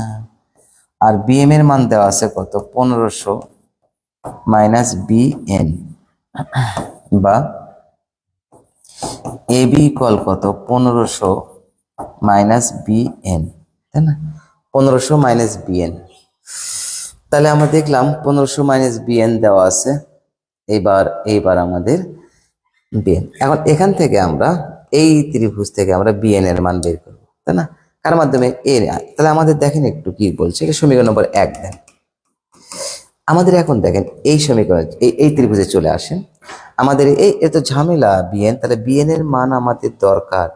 A: আর বিএম এর মান দেওয়া আছে কত? 1500 মাইনাস বিএন, বা এ বি ইকুয়াল কত? 1500 মাইনাস বিএন, তাই না? 1500 মাইনাস বিএন। তাহলে আমরা দেখলাম 1500 মাইনাস বিএন দেওয়া আছে। এইবার আমাদের বিএন, এখন এখান থেকে আমরা এই ত্রিভুজ থেকে আমরা বিএন এর মান বের করবো, তাই না? কার মাধ্যমে? এর। তাহলে আমাদের দেখেন একটু কি বলছে, সমীকরণ নম্বর 1 দেন আমাদের। এখন দেখেন এই সমীকরণ, এই ত্রিভুজে চলে আসেন আমাদের। এত ঝামেলা বিএন, তাহলে বিএন এর মান আমাদের দরকার,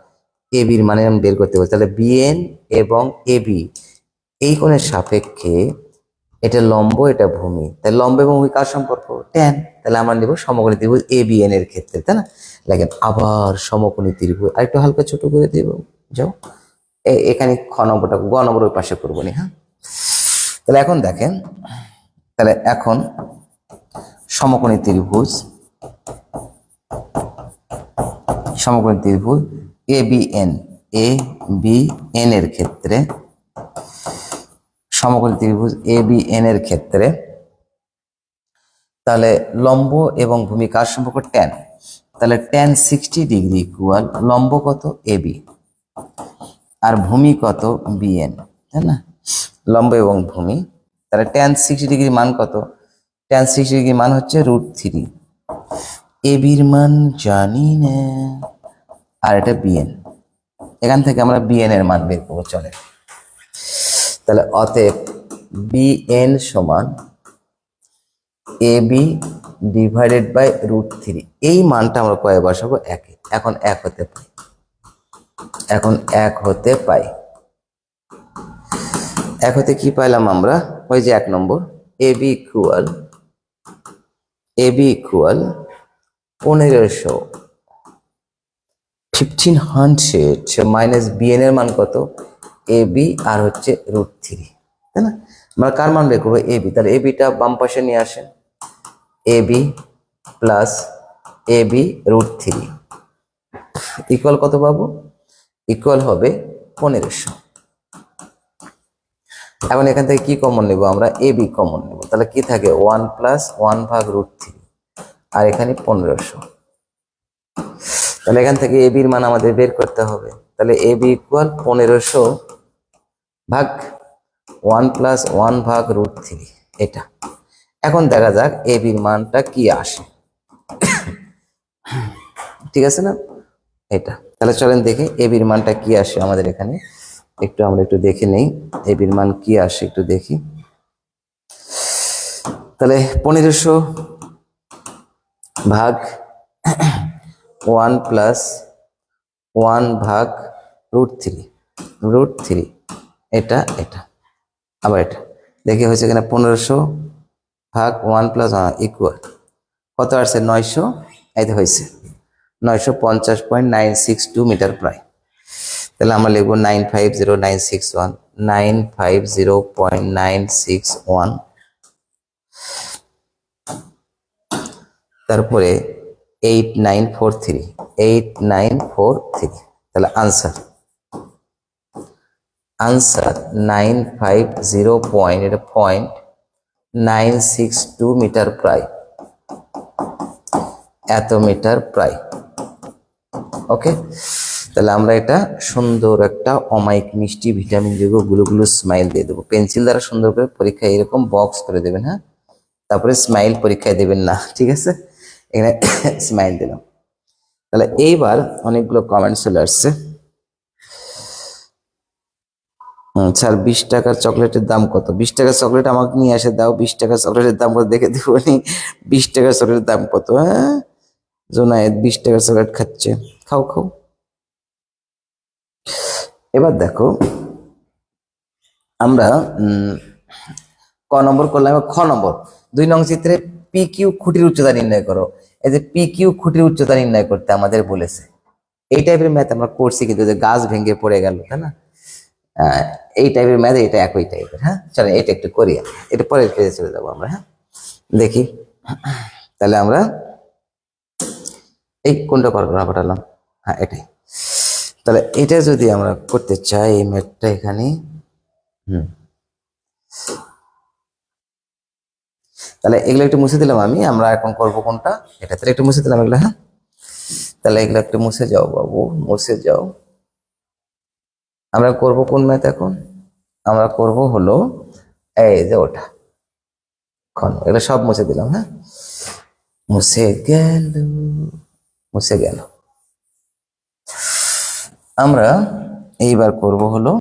A: এ বির মানে আমি বের করতে বলছি। তাহলে বিএন এবং এ বি এই কোণের সাপেক্ষে, এটা লম্ব, এটা ভূমি। তাহলে লম্ব এবং ভূমি কার সম্পর্ক? ট্যান। তাহলে আমরা নিব সমকোণী ত্রিভুজ এ বি এন এর ক্ষেত্রে, তাই না? দেখেন আবার সমকোণী ত্রিভুজ, আর একটু হালকা ছোট করে দেব, যাও এখানে খ নম্বরটা, গ নম্বর ওই পাশে করবো নি, হ্যাঁ। তাহলে এখন দেখেন, তাহলে এখন সমকোণী ত্রিভুজ, সমকোণী ত্রিভুজ A B N, A B N এর ক্ষেত্রে, সমকোণী ত্রিভুজ এ বি এন এর ক্ষেত্রে, তাহলে লম্ব এবং ভূমি কার সম্পর্ক? ট্যান। তাহলে ট্যান 60 ডিগ্রি ইকুয়াল লম্ব কত? এ বি, আর ভূমি কত? বিএন, তাই না? লম্ব এবং ভূমি, তাহলে ট্যান 60 ডিগ্রি মান কত? ট্যান 60 ডিগ্রি মান হচ্ছে √3। এ বির মান জানি না, আর এটা বিএন। এখান থেকে আমরা বিএন এর মান বের করবো, চলে। তাহলে অতএব বিএন সমান এ বি ডিভাইডেড বাই √3। এই মানটা আমরা কয়ে বসাবো? 1। এখন 1 হতে পাই, এখন 1 হতে পাই। 1 হতে কি পাইলাম আমরা? ওই যে 1 নম্বর, A B equal 1500 minus BN এর মান কত? এ বি, আর হচ্ছে √3, তাই না? আমরা কার মান বের করবো? A B. তাহলে এ বিটা বাম পাশে নিয়ে আসেন, A B plus A B √3 equal কত পাবো? ইকুয়াল হবে 1500। এখন এখান থেকে কি কমন নেব আমরা? এ বি কমন নেব। তাহলে কি থাকে? 1 প্লাস 1 ভাগ √3, আর এখানে 1500। তাহলে এখান থেকে এ বির মান আমাদের বের করতে হবে। তাহলে এ বি ইকুয়াল 1500 ভাগ 1+1 ভাগ √3 এটা। এখন দেখা যাক এ বির মানটা কি আসে, ঠিক আছে না এটা। তাহলে চলেন দেখি এ বির মানটা কি আসে আমাদের এখানে, আমরা একটু দেখে নেই এ বির মান কি আসে একটু দেখি। তাহলে 1500 ভাগ 1+1 ভাগ √3 এটা আবার এটা দেখি হয়েছে কিনা। 1500 ভাগ 1+1 ইকুয়াল কত আসছে 900, এই তো হয়েছে 950.962 মিটার প্রায়। তাহলে আমরা লিখবো 950.961, 950.961, তারপরে 8943, তাহলে আনসার 950.962 মিটার প্রায়, এত মিটার প্রায়। ওকে, তাহলে আমরা এটা সুন্দর একটা অমায়িক মিষ্টি ভিটামিন যুক্ত গুলো স্মাইল দিয়ে দেবো। পেন্সিল দ্বারা সুন্দর করে পরীক্ষায় এরকম বক্স করে দেবেন, হ্যাঁ, তারপরে স্মাইল পরীক্ষায় দেবেন না, ঠিক আছে। এখানে স্মাইল দিলাম। তাহলে এইবার অনেকগুলো কমেন্ট চলে আসছে। স্যার 20 টাকার চকলেটের দাম কত? 20 টাকার চকলেট আমাকে নিয়ে এসে দাও, 20 টাকার চকলেটের দাম কত দেখে দেবো। 20 টাকার চকলেটের দাম কত? হ্যাঁ, জোনায়েদ 20 টাকার চকলেট খাচ্ছে, খাও খাও। এবার দেখো আমরা ক নম্বর করলাম, খ নম্বর 2 নং চিত্রে পি কিউ খুঁটির উচ্চতা নির্ণয় করো। এই যে পি কিউ খুঁটির উচ্চতা নির্ণয় করতে আমাদের বলেছে। এই টাইপের ম্যাথ আমরা করছি, কিন্তু যে গাছ ভেঙে পড়ে গেল, তাই না, এই টাইপের ম্যাথ এটা একই টাইপের। হ্যাঁ, চলো এটা একটু করি, এটা পরের পেজে চলে যাবো আমরা। হ্যাঁ, দেখি তাহলে আমরা এই কোনটা কল্পনা পাঠালাম, হ্যাঁ এটাই। তাহলে এটা যদি আমরা করতে চাই এই ম্যাথটা এখানে, তাহলে এগুলো একটু মুছে দিলাম আমি। আমরা এখন করব কোনটা, এটা। তাহলে একটু মুছে দিলাম এগুলো। হ্যাঁ, তাহলে এগুলো একটু মুছে যাও বাবু, মুছে যাও। আমরা করব কোন ম্যাথ এখন? আমরা করব হলো এই যে ওটা, এগুলো সব মুছে দিলাম। হ্যাঁ, মুছে গেল, মুছে গেল। আমরা এইবার করব হলো,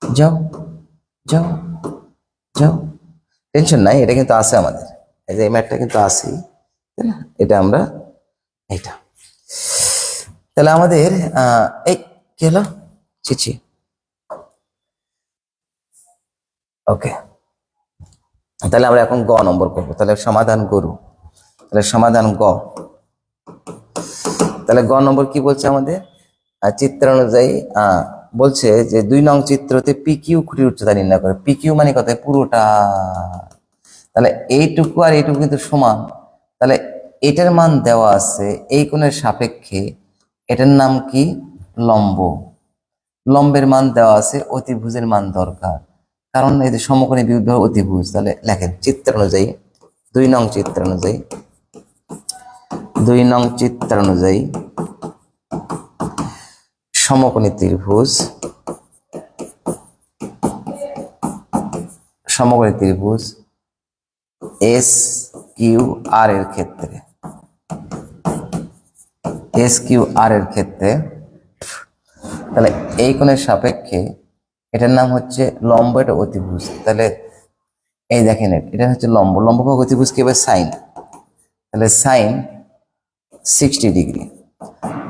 A: যাও যাও যাও, টেনশন নাই, এটা কিন্তু আছে আমাদের, এই যে এই ম্যাথটা কিন্তু আছে, তাই না। এটা আমরা এইটা, তাহলে আমাদের এই কি হলো, চিচি, ওকে। তাহলে আমরা এখন গ নম্বর করবো। তাহলে সমাধান করু, তাহলে সমাধান গ। তাহলে গ নম্বর কি বলছে আমাদের, চিত্র অনুযায়ী বলছে যে 2 নং চিত্রতে পি কিউ খুঁটির উচ্চতা নির্ণয় করে। পি কিউ মানে কত, পুরোটা। তাহলে এইটুকু আর এইটুকু কিন্তু সমান। তাহলে এটার মান দেওয়া আছে এই কোণের সাপেক্ষে, এটার নাম কি, লম্ব। লম্বের মান দেওয়া আছে, অতিভুজের মান দরকার, কারণ এই যে সমকোণী বিরুদ্ধ অতিভুজ। তাহলে লেখেন চিত্র অনুযায়ী, 2 নং চিত্র অনুযায়ী, 2 নং চিত্র অনুযায়ী সমকোণী ত্রিভুজ, সমকোণী ত্রিভুজ এস কিউ আর এর ক্ষেত্রে, এস কিউ আর এর ক্ষেত্রে, তাহলে এই কোণের সাপেক্ষে এটার নাম হচ্ছে লম্ব, এটা অতিভুজ। তাহলে এই দেখেন এটা হচ্ছে লম্ব, লম্ব ভাগ অতিভুজ কি হবে, সাইন। তাহলে সাইন 60 ডিগ্রি।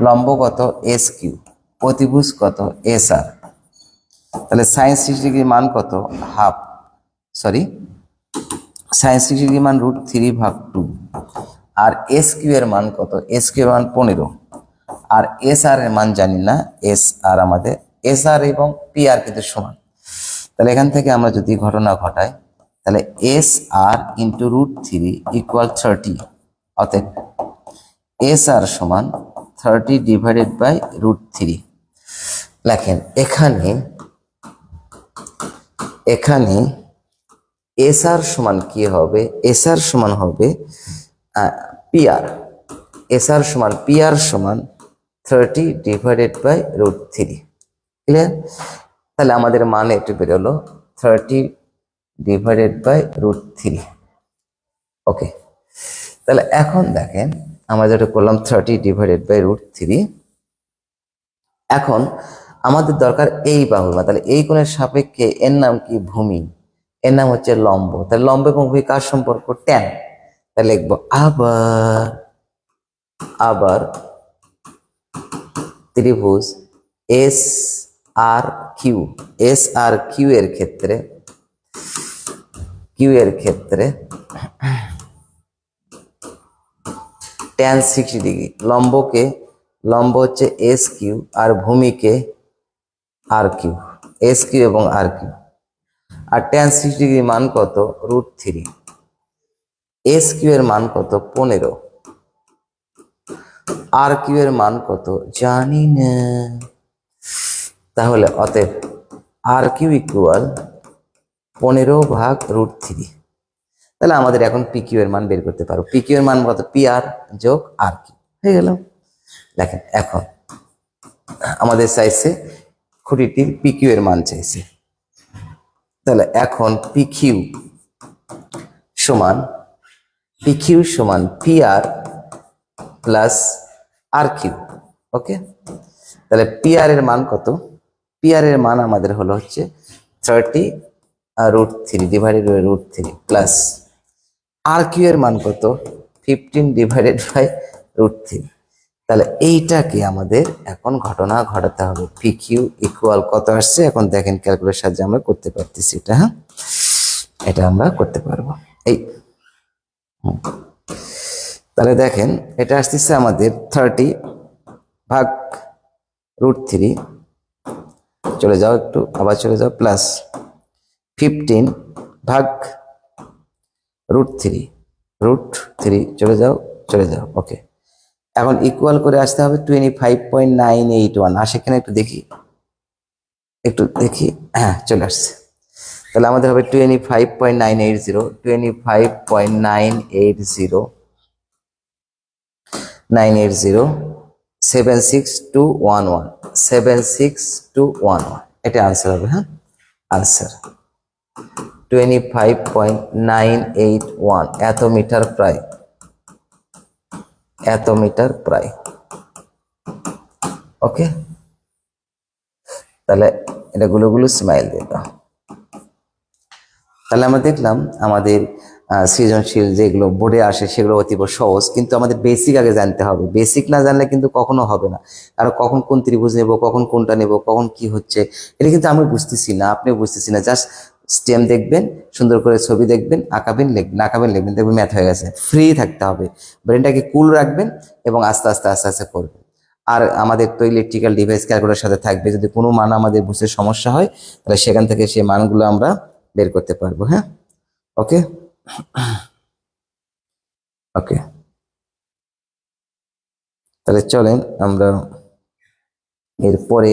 A: লম্ব কত, এস কিউ, অতিভুজ কত, এস আর। তাহলে সাইন 60 ডিগ্রি মান কত, হাফ, সরি সাইন 60 ডিগ্রি মান √3/2। আর এস কিউ এর মান কত, এস কিউ এর মান 15। আর এস আর এর মান জানি না, এস আর আমাদের, এস আর এবং পি আর কিন্তু সমান। তাহলে এখান থেকে আমরা যদি ঘটনা ঘটাই, তাহলে এস আর ইন্টু √3 ইকুয়াল 30। অতএব এস আর সমান 30 ডিভাইডেড বাই √3। লেখেন এখানে, এখানে এস আর সমান কি হবে, এস আর সমান হবে পি আর। এস আর সমান পি আর সমান 30 ডিভাইডেড বাই √3। ক্লিয়ার? তাহলে আমাদের মান একটু বেরোলো 30/√3। ওকে, তাহলে এখন দেখেন আমরা যেটা করলাম 30/√3। এখন আমাদের দরকার এই বাহুর মান। তাহলে এই কোণের সাপেক্ষে এর নাম কি? ভূমি। এর নাম হচ্ছে লম্ব। তাহলে লম্ব এবং ভূমি কার সম্পর্ক? ট্যান। তাহলে লিখবো আবার আবার ত্রিভুজ এস আর কিউ। এস আর কিউ এর ক্ষেত্রে tan 60°। লম্ব হচ্ছে এস কিউ আর ভূমিকে আর কিউ। এস কিউ এবং আর কিউ। আর tan 60° মান কত? √3। এস কিউ এর মান কত? 15। আর কিউ এর মান কত? জানি না। তাহলে অতএব আর কিউ ইকুয়াল 15/√3। তাহলে আমাদের এখন পি কিউ এর মান বের করতে পারবো। পি কিউ এর মান কত? পি আর যোগ আর কিউ হয়ে গেল। দেখেন এখন আমাদের চাইছে খুঁটিটির পি কিউ এর মান চাইছে। তাহলে এখন পি কিউ সমান পি আর প্লাস আর কিউ। ওকে, তাহলে পি আর এর মান কত? পি আর এর মান আমাদের হলো হচ্ছে 30/√3 প্লাস আর কিউ এর মান কত? 15/√3। তাহলে এইটাকে আমাদের এখন ঘটনা ঘটাতে হবে। পি কিউ ইকুয়াল কত আসছে এখন দেখেন ক্যালকুলেটর সাহায্যে আমরা করতে পারতেছি এটা। হ্যাঁ, এটা আমরা করতে পারবো। এই তাহলে দেখেন এটা আসতেছে আমাদের 30/√3, চলে যাও একটু, আবার চলে যাও, প্লাস 15/√3 চলে যাও। ওকে, এখন ইকুয়াল করে আসতে হবে 25.981। সেখানে একটু দেখি হ্যাঁ চলে আসছে। তাহলে আমাদের হবে 25.980 এটা আনসার হবে। হ্যাঁ, আনসার 25.981 এত মিটার প্রায়। ওকে, তাহলে এটা গুলো স্মাইল দিয়ে দাও। তাহলে আমরা দেখলাম আমাদের সৃজনশীল যেগুলো বোর্ডে আসে সেগুলো অতীব সহজ, কিন্তু আমাদের বেসিক আগে জানতে হবে। বেসিক না জানলে কিন্তু কখনো হবে না। আর কখন কোন ত্রিভুজ নেব, কখন কোনটা নেব, কখন কি হচ্ছে এটা কিন্তু আমি বুঝতেছি না, আপনিও বুঝতেছি না। জাস্ট স্টেম দেখবেন, সুন্দর করে ছবি দেখবেন, আঁকাবেন লিখবেন, দেখবেন ম্যাথ হয়ে গেছে। ফ্রি থাকতে হবে, ব্রেনটাকে কুল রাখবেন এবং আস্তে আস্তে করবেন। আর আমাদের তো ইলেকট্রিক্যাল ডিভাইস ক্যালকুলেটরের সাথে থাকবে। যদি কোনো মান আমাদের বুঝতে সমস্যা হয় তাহলে সেখান থেকে সেই মানগুলো আমরা বের করতে পারবো। হ্যাঁ, ওকে ওকে, তাহলে চলেন আমরা এরপরে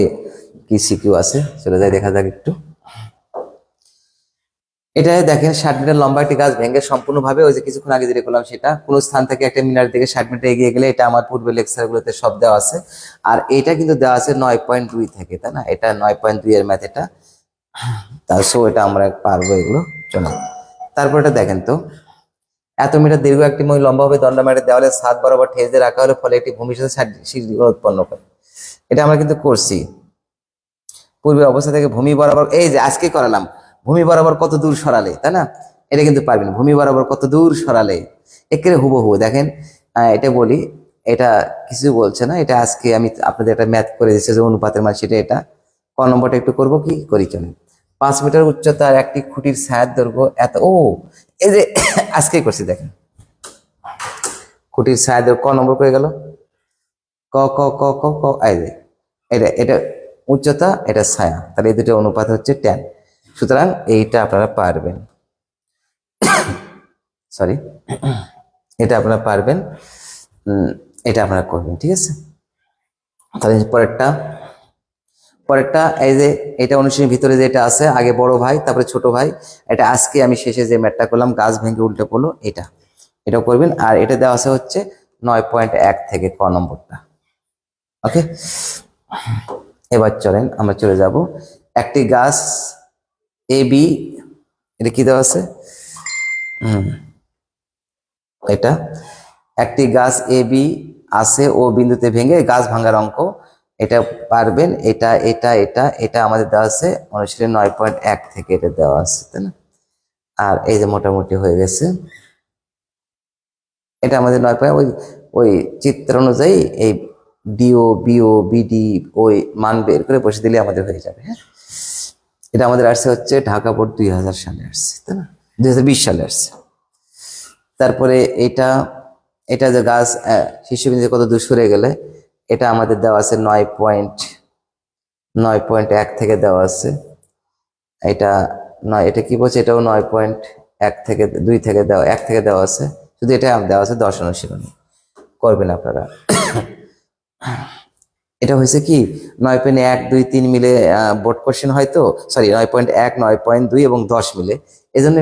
A: কি সিকিউ আছে চলে যাই, দেখা যাক একটু। এটা দেখেন 60 মিটার লম্বা একটি গাছ ভেঙে সম্পূর্ণভাবে, ওই যে কিছুক্ষণ আগে যেটা করলাম সেটা, কোন স্থান থেকে একটা মিনার দিকে 60 মিটার এগিয়ে গেলে, এটা আমার পূর্বে লেকচারগুলোতে সব দেওয়া আছে। আর এটা কিন্তু দেওয়া আছে 9.2 থেকে, তাই না? এটা 9.2 এর ম্যাথ এটা। তার সো এটা আমরা পারবো এগুলো। চলো তারপর এটা দেখেন তো, এত মিটার দীর্ঘ একটি মই লম্বাভাবে দণ্ডায়মানের দেওয়ালে ছাদ বরাবর ঠেস দিয়ে রাখা হলে ফলে একটি ভূমির সাথে সিঁড়ি উৎপন্ন করে। এটা আমরা কিন্তু করছি পূর্বে অবস্থা থেকে ভূমি বরাবর। এই যে আজকে করালাম ভূমি বরাবর কত দূর সরালে, তাই না? এটা কিন্তু পারবেন, ভূমি বরাবর কত দূর সরালে একেবারে হুবহু। দেখেন এটা বলি, এটা কিছু বলছে না। এটা আজকে আমি আপনাদের একটা ম্যাথ করে দিচ্ছি যে অনুপাতের মান, সেটা এটা ক নম্বরটা একটু করবো কি করি চলেন। 5 মিটার উচ্চতার একটি খুঁটির ছায়ার দৈর্ঘ্য এত। এই যে আজকে করছি, দেখেন খুঁটির ছায়ার দৈর্ঘ্য ক নম্বর করে গেল? ক ক ক ক ক এই যে এটা উচ্চতা, এটা ছায়া, তাহলে এই দুটো অনুপাত হচ্ছে tan। সুতরাং এইটা আপনারা পারবেন, সরি এটা আপনারা পারবেন, এটা আপনারা করবেন, ঠিক আছে? তাহলে পরেরটা এই যে এটা অনুশীলনের ভিতরে যেটা আছে, আগে বড় ভাই তারপরে ছোট ভাই। এটা আজকে আমি শেষে যে ম্যাথটা করলাম, গাছ ভেঙে উল্টে পড়লো, এটা করবেন। আর এটা দেওয়া আছে হচ্ছে 9.1 থেকে ক নম্বরটা। ওকে, এবার চলেন আমরা চলে যাব একটি গাছ এ বি, এটা কি দেওয়া আছে, এটা একটি গাছ এ বি আছে ও বিন্দুতে ভেঙে গাছ ভাঙার অঙ্ক, এটা পারবেন। এটা এটা এটা এটা আমাদের দেওয়া আছে অনুশীলনী 9.1 থেকে এটা দেওয়া আছে, তাই না? আর এই যে মোটামুটি হয়ে গেছে, এটা আমাদের 9 ওই ওই চিত্র অনুযায়ী এই ডিও বিও বিডি ওই মান বের করে বসে দিলে আমাদের হয়ে যাবে। হ্যাঁ, এটা আমাদের আসছে হচ্ছে ঢাকা বোর্ড 2000 সালে আসছে, তাই না? 2020 সালে আসছে। তারপরে এটা এটা যে গাছ শীর্ষবিন্দু কত দূর সরে গেলে, এটা আমাদের দেওয়া আছে 9.1 থেকে দেওয়া আছে। এটা নয়, এটা কি বলছে, এটাও 9.1 থেকে 2 থেকে দেওয়া 1 থেকে দেওয়া আছে, শুধু এটা দেওয়া আছে 10 অনুশীলনী করবেন আপনারা। এটা হয়েছে কি 9.1 2 3 মিলে বোর্ড কোশ্চেন হয় তো, সরি 9.1 9.2 এবং 10 মিলে, এই জন্য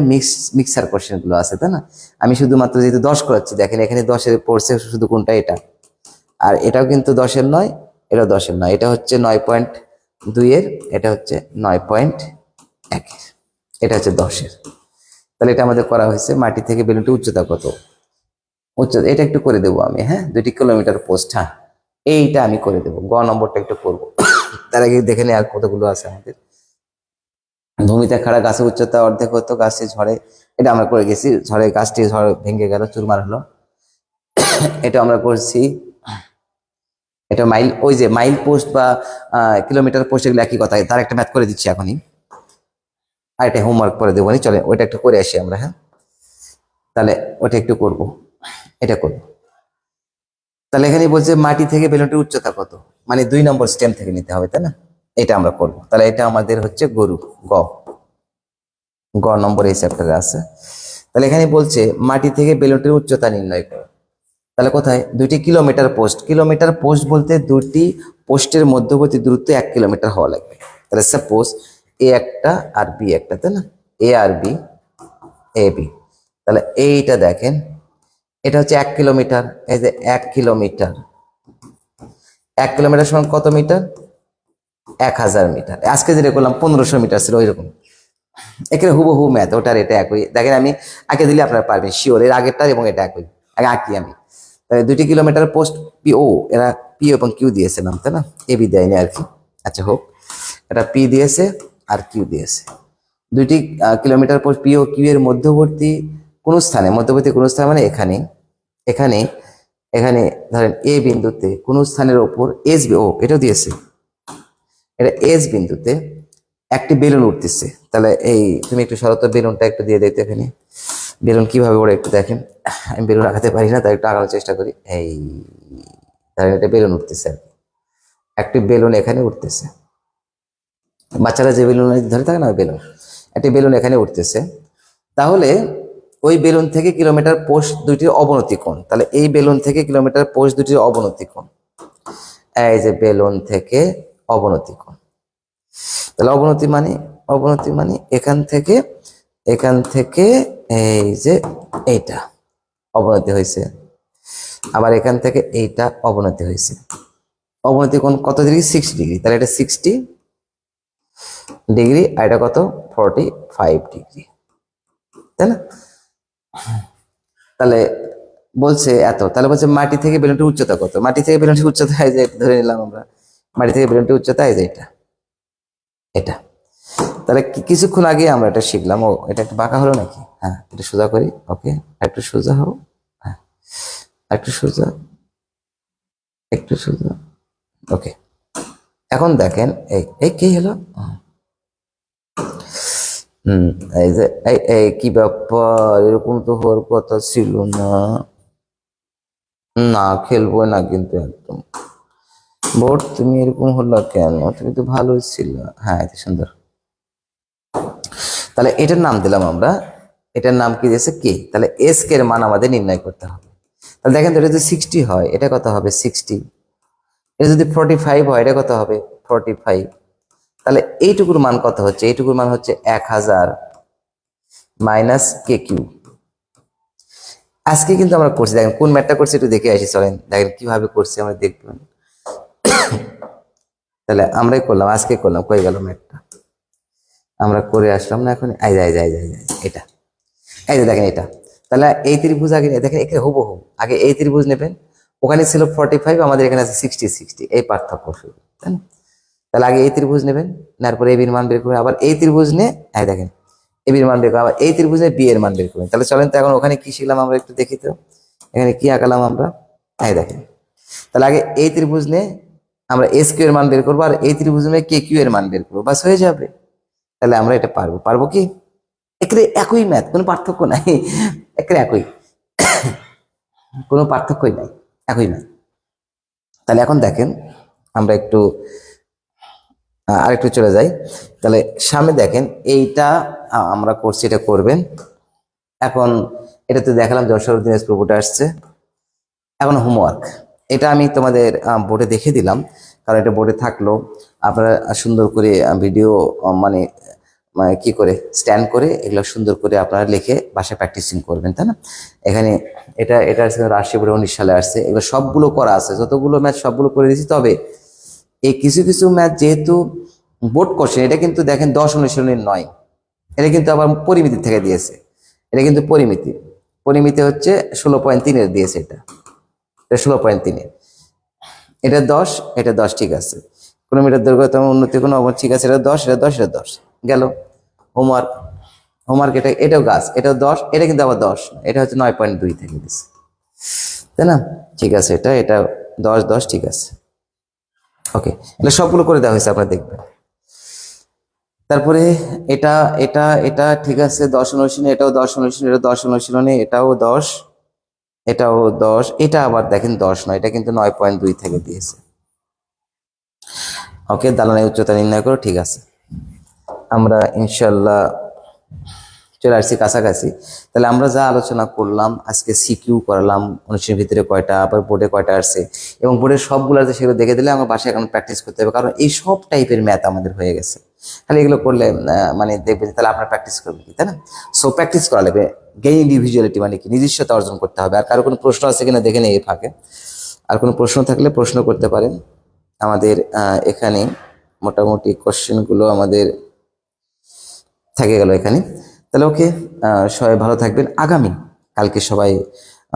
A: মিক্সার কোশ্চেন গুলো আছে, তাই না? আমি শুধুমাত্র যেহেতু 10 করাচ্ছি, দেখেন এখানে 10-এর পড়ছে শুধু কোনটা, এটা। আর এটাও কিন্তু 10-এর নয়, এটাও 10-এর নয়, এটা হচ্ছে 9.2 এর, এটা হচ্ছে 9.1 এর, এটা হচ্ছে 10-এর। তাহলে এটা আমাদের করা হয়েছে। মাটি থেকে বেলুনটি উচ্চতা কত, উচ্চতা এটা একটু করে দেবো আমি, হ্যাঁ 2 কিলোমিটার পোস্ট, হ্যাঁ এইটা আমি করে দেবো। গ নম্বরটা একটু করবো, তার আগে দেখে নিই আর কতগুলো আছে আমাদের। ভূমিতে খাড়া গাছের উচ্চতা অর্ধেক হতো, গাছটি ঝড়ে, এটা আমরা করে গেছি, ঝড়ে গাছটি ঝড় ভেঙে গেল, চুরমার হলো, এটা আমরা করছি। এটা মাইল, ওই যে মাইল পোস্ট বা কিলোমিটার পোস্ট, এগুলো একই কথা, তার একটা ম্যাথ করে দিচ্ছি এখনই, আর এটা হোমওয়ার্ক করে দেবো, চলে ওইটা একটু করে আসি আমরা। হ্যাঁ, তাহলে ওটা একটু করব, এটা করবো। তাহলে এখানে বলছে মাটি থেকে বেলুনটির উচ্চতা কত, মানে 2 নম্বর স্টেম থেকে নিতে হবে, তাই না? এটা আমরা করব। তাহলে এটা আমাদের হচ্ছে গরু, গ গ নম্বর এই চ্যাপ্টারে আছে। তাহলে এখানে বলছে মাটি থেকে বেলুনটির উচ্চতা নির্ণয় করো। তাহলে কোথায়, 2টি কিলোমিটার পোস্ট, কিলোমিটার পোস্ট বলতে 2টি পোস্টের মধ্যবর্তী দূরত্ব 1 কিলোমিটার হওয়া লাগবে। তাহলে সাপোজ এ একটা আর বি একটা, তাই না? এ আর বি, এ বি। তাহলে এইটা দেখেন, এটা হচ্ছে 1 কিলোমিটার, এই যে 1 কিলোমিটার, 1 কিলোমিটার সমান কত মিটার, 1000 মিটার। আজকে যেটা করলাম 1500 মিটার ছিল, ওইরকম এখানে হুবহু ম্যাথ, ওটার এটা একই। দেখেন আমি আগে দিলে আপনারা পারবেন শিওর, এর আগেরটা এবং এটা একই, আগে আঁকি আমি। 2টি কিলোমিটার পোস্ট পি ও, এরা পি এবং কিউ দিয়েছে নাম, তাই না? এ বি দেয়নি আর কি, আচ্ছা হোক, এটা পি দিয়েছে আর কিউ দিয়েছে। 2টি kilometre post P O Q এর মধ্যবর্তী কোন স্থানে, মধ্যবর্তী কোন স্থান মানে এখানে, এখানে এখানে ধরেন এ বিন্দুতে কোন স্থানের ওপর এস ও, এটাও দিয়েছে, এটা এস বিন্দুতে একটি বেলুন উঠতেছে। তাহলে এই তুমি একটু শরত বেলুনটা একটু দিয়ে দেখতে, এখানে বেলুন কিভাবে ওড়ে একটু দেখেন, আমি বেলুন আঁকাতে পারি না, তাই একটু আঁকানোর চেষ্টা করি। এই ধরেন এটা বেলুন উঠতেছে, একটি বেলুন এখানে উঠতেছে, বাচ্চারা যে বেলুন ধরে থাকে না ওই বেলুন, একটি বেলুন এখানে উঠতেছে। তাহলে ওই বেলুন থেকে কিলোমিটার পোস্ট দুটির অবনতি কোণ, তাহলে এই বেলুন থেকে কিলোমিটার পোস্ট দুটির অবনতি কোণ, এই যে বেলুন থেকে অবনতি কোণ, তাহলে অবনতি মানে এখান থেকে এই যে এইটা অবনতি হয়েছে, আবার এখান থেকে এইটা অবনতি হয়েছে। অবনতি কোণ কত ডিগ্রি, 60 ডিগ্রি। তাহলে এটা 60 ডিগ্রি আর এটা কত, 45 ডিগ্রি, তাই না? তাহলে বলছে এত, তাহলে বলছে মাটি থেকে বেলুনটির উচ্চতা কত, মাটি থেকে বেলুনটির উচ্চতা এই যে ধরে নিলাম আমরা, মাটি থেকে বেলুনটির উচ্চতা এই যে এটা, এটা। তাহলে কিছুক্ষণ আগে আমরা এটা শিখলাম, ও এটা একটু বাঁকা হলো নাকি, হ্যাঁ এটা সোজা করি, ওকে একটু সোজা হও, হ্যাঁ একটু সোজা, একটু সোজা, ওকে। এখন দেখেন এই কি হলো, এই যে এই কি ব্যাপার, এরকম তো হওয়ার কথা ছিল না, না খেলবো না কিন্তু একদম। বোর্ড তুমি এরকম হলো কেন, তুমি তো ভালোই ছিল, হ্যাঁ এটা সুন্দর। তাহলে এটার নাম দিলাম আমরা, এটার নাম কি দিয়েছে কে। তাহলে এস কে এর মান আমাদের নির্ণয় করতে হবে। তাহলে দেখেন তো এটা যদি 60 হয় এটা কত হবে 60, এটা যদি 45 হয় এটা কত হবে 45। তাহলে এইটুকুর মান কত হচ্ছে, এইটুকুর মান হচ্ছে 1000 মাইনাস কে কিউ। আজকে কিন্তু আমরা করছি, দেখেন কোন ম্যাথটা করছি একটু দেখে আসি, চলেন দেখেন কিভাবে করছি আমরা দেখবেন। তাহলে আমরাই করলাম, আজকে করলাম, কই গেল ম্যাথটা, আমরা করে আসলাম না এখন, এই যাই যাই যাই যাই এটা, এই যে দেখেন এটা, তাহলে এই ত্রিভুজ আগে দেখেন এখানে হুবহু আগে এই ত্রিভুজ নেবেন, ওখানে ছিল 45, আমাদের এখানে আছে 60, এই পার্থক্য শুধু, তাই না? তাহলে আগে এই ত্রিভুজ নেবেন, নেওয়ার পরে এবির মান বের করবেন, আবার এই ত্রিভুজ নিয়ে এই দেখেন এবির মান বের করবেন, আবার এই ত্রিভুজে বি এর মান বের করবেন। তাহলে চলেন তো এখন ওখানে কি শিখলাম আমরা একটু দেখি তো, এখানে কি আঁকালাম আমরা, এই দেখেন। তাহলে আগে এই ত্রিভুজ নিয়ে আমরা এস কিউ এর মান বের করবো, আর এই ত্রিভুজ নিয়ে কে কিউ এর মান বের করবো, বাস হয়ে যাবে। তাহলে আমরা এটা পারবো, পারবো কি? একেবারে একই ম্যাথ, কোনো পার্থক্য নাই, একেবারে একই, কোনো পার্থক্যই নাই, একই ম্যাথ। তাহলে এখন দেখেন আমরা একটু আরেকটু চলে যাই। তাহলে সামনে দেখেন এইটা আমরা করছি, এটা করবেন। এখন এটা তো দেখালাম যশোর দিনাজপুর বোর্ডে আসছে। এখন হোমওয়ার্ক, এটা আমি তোমাদের বোর্ডে দেখে দিলাম, কারণ এটা বোর্ডে থাকলো আপনারা সুন্দর করে ভিডিও মানে কি করে স্ট্যান্ড করে এগুলো সুন্দর করে আপনারা লিখে বাসায় প্র্যাকটিসিং করবেন, তাই না? এখানে এটা এটা আসছে রাজশাহী বোর্ডে 19 সালে আসছে, এগুলো সবগুলো করা আছে, যতগুলো ম্যাথ সবগুলো করে দিয়েছি। তবে এই কিছু কিছু ম্যাথ যেহেতু বোর্ড কোশ্চেন, এটা কিন্তু দেখেন 10 অনুশীলনের নয়, এটা কিন্তু আবার পরিমিতি থেকে দিয়েছে, এটা কিন্তু পরিমিতি, পরিমিতি হচ্ছে 16.3 এর দিয়েছে, এটা 16.3 এর, এটা 10, এটা 10, ঠিক আছে। কোনো মিটার দৈর্ঘ্য তোমার উন্নতি কোনো ঠিক আছে, এটা 10, এটা 10, এটা 10 গেল। হোমওয়ার্ক, হোমওয়ার্ক এটা, এটাও গাছ, এটাও 10, এটা কিন্তু আবার 10, এটা হচ্ছে 9.2 থেকে দিচ্ছে, তাই না? ঠিক আছে, এটা এটা 10 10, ঠিক আছে, ওকে। এটা সবগুলো করে দেওয়া হয়েছে, আপনারা দেখবেন। তারপরে এটা এটা এটা ঠিক আছে 10 অনুশীলনে, এটাও 10 অনুশীলনে, এটা 10 অনুশীলনে, এটাও 10, এটাও 10, এটা আবার দেখেন 10 নয়, এটা কিন্তু 9.2 থেকে দিয়েছে, ওকে। দালানের উচ্চতা নির্ণয় করো, ঠিক আছে। আমরা ইনশাল্লাহ চলে আসছি কাছাকাছি। তাহলে আমরা যা আলোচনা করলাম আজকে, সিকিউ করলাম, অনুশীলনের ভিতরে কয়টা, আবার বোর্ডে কয়টা আসছে, এবং বোর্ডের সবগুলো আছে সেগুলো দেখে দিলে আমার বাসায় এখন প্র্যাকটিস করতে হবে, কারণ এই সব টাইপের ম্যাথ আমাদের হয়ে গেছে। তাহলে এগুলো করলে মানে দেখবেন, তাহলে আপনার প্র্যাকটিস করবেন কি, তাই না? সো প্র্যাকটিস করা লাগবে, গেইন ইন্ডিভিজুয়ালিটি মানে কি, নিজস্বতা অর্জন করতে হবে। আর কারো কোনো প্রশ্ন আছে কিনা দেখে নেই এই ফাঁকে, আর কোনো প্রশ্ন থাকলে প্রশ্ন করতে পারেন। আমাদের এখানে মোটামুটি কোশ্চেনগুলো আমাদের থেকে গেল এখানে। তাহলে ওকে, সবাই ভালো থাকবেন। আগামী কালকে সবাই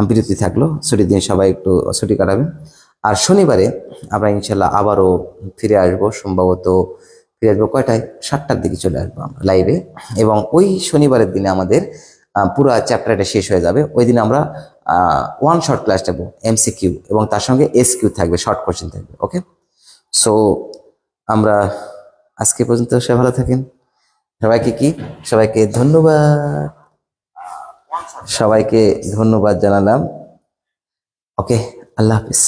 A: বিরতি থাকলো, ছুটির দিন সবাই একটু ছুটি কাটাবেন। আর শনিবারে আমরা ইনশাল্লাহ আবারও ফিরে আসবো, সম্ভবত ফিরে আসবো কয়টায়, 7টার দিকে চলে আসবো আমরা লাইভে। এবং ওই শনিবারের দিনে আমাদের পুরো চ্যাপ্টারটা শেষ হয়ে যাবে। ওই দিন আমরা ওয়ান শর্ট ক্লাস যাবো, MCQ, এবং তার সঙ্গে SQ থাকবে, শর্ট কোশ্চেন থাকবে, ওকে। সো আমরা আজকে পর্যন্ত সবাই ভালো থাকেন। সবাইকে কি, সবাইকে ধন্যবাদ, সবাইকে ধন্যবাদ জানালাম, ওকে। আল্লাহ হাফিজ।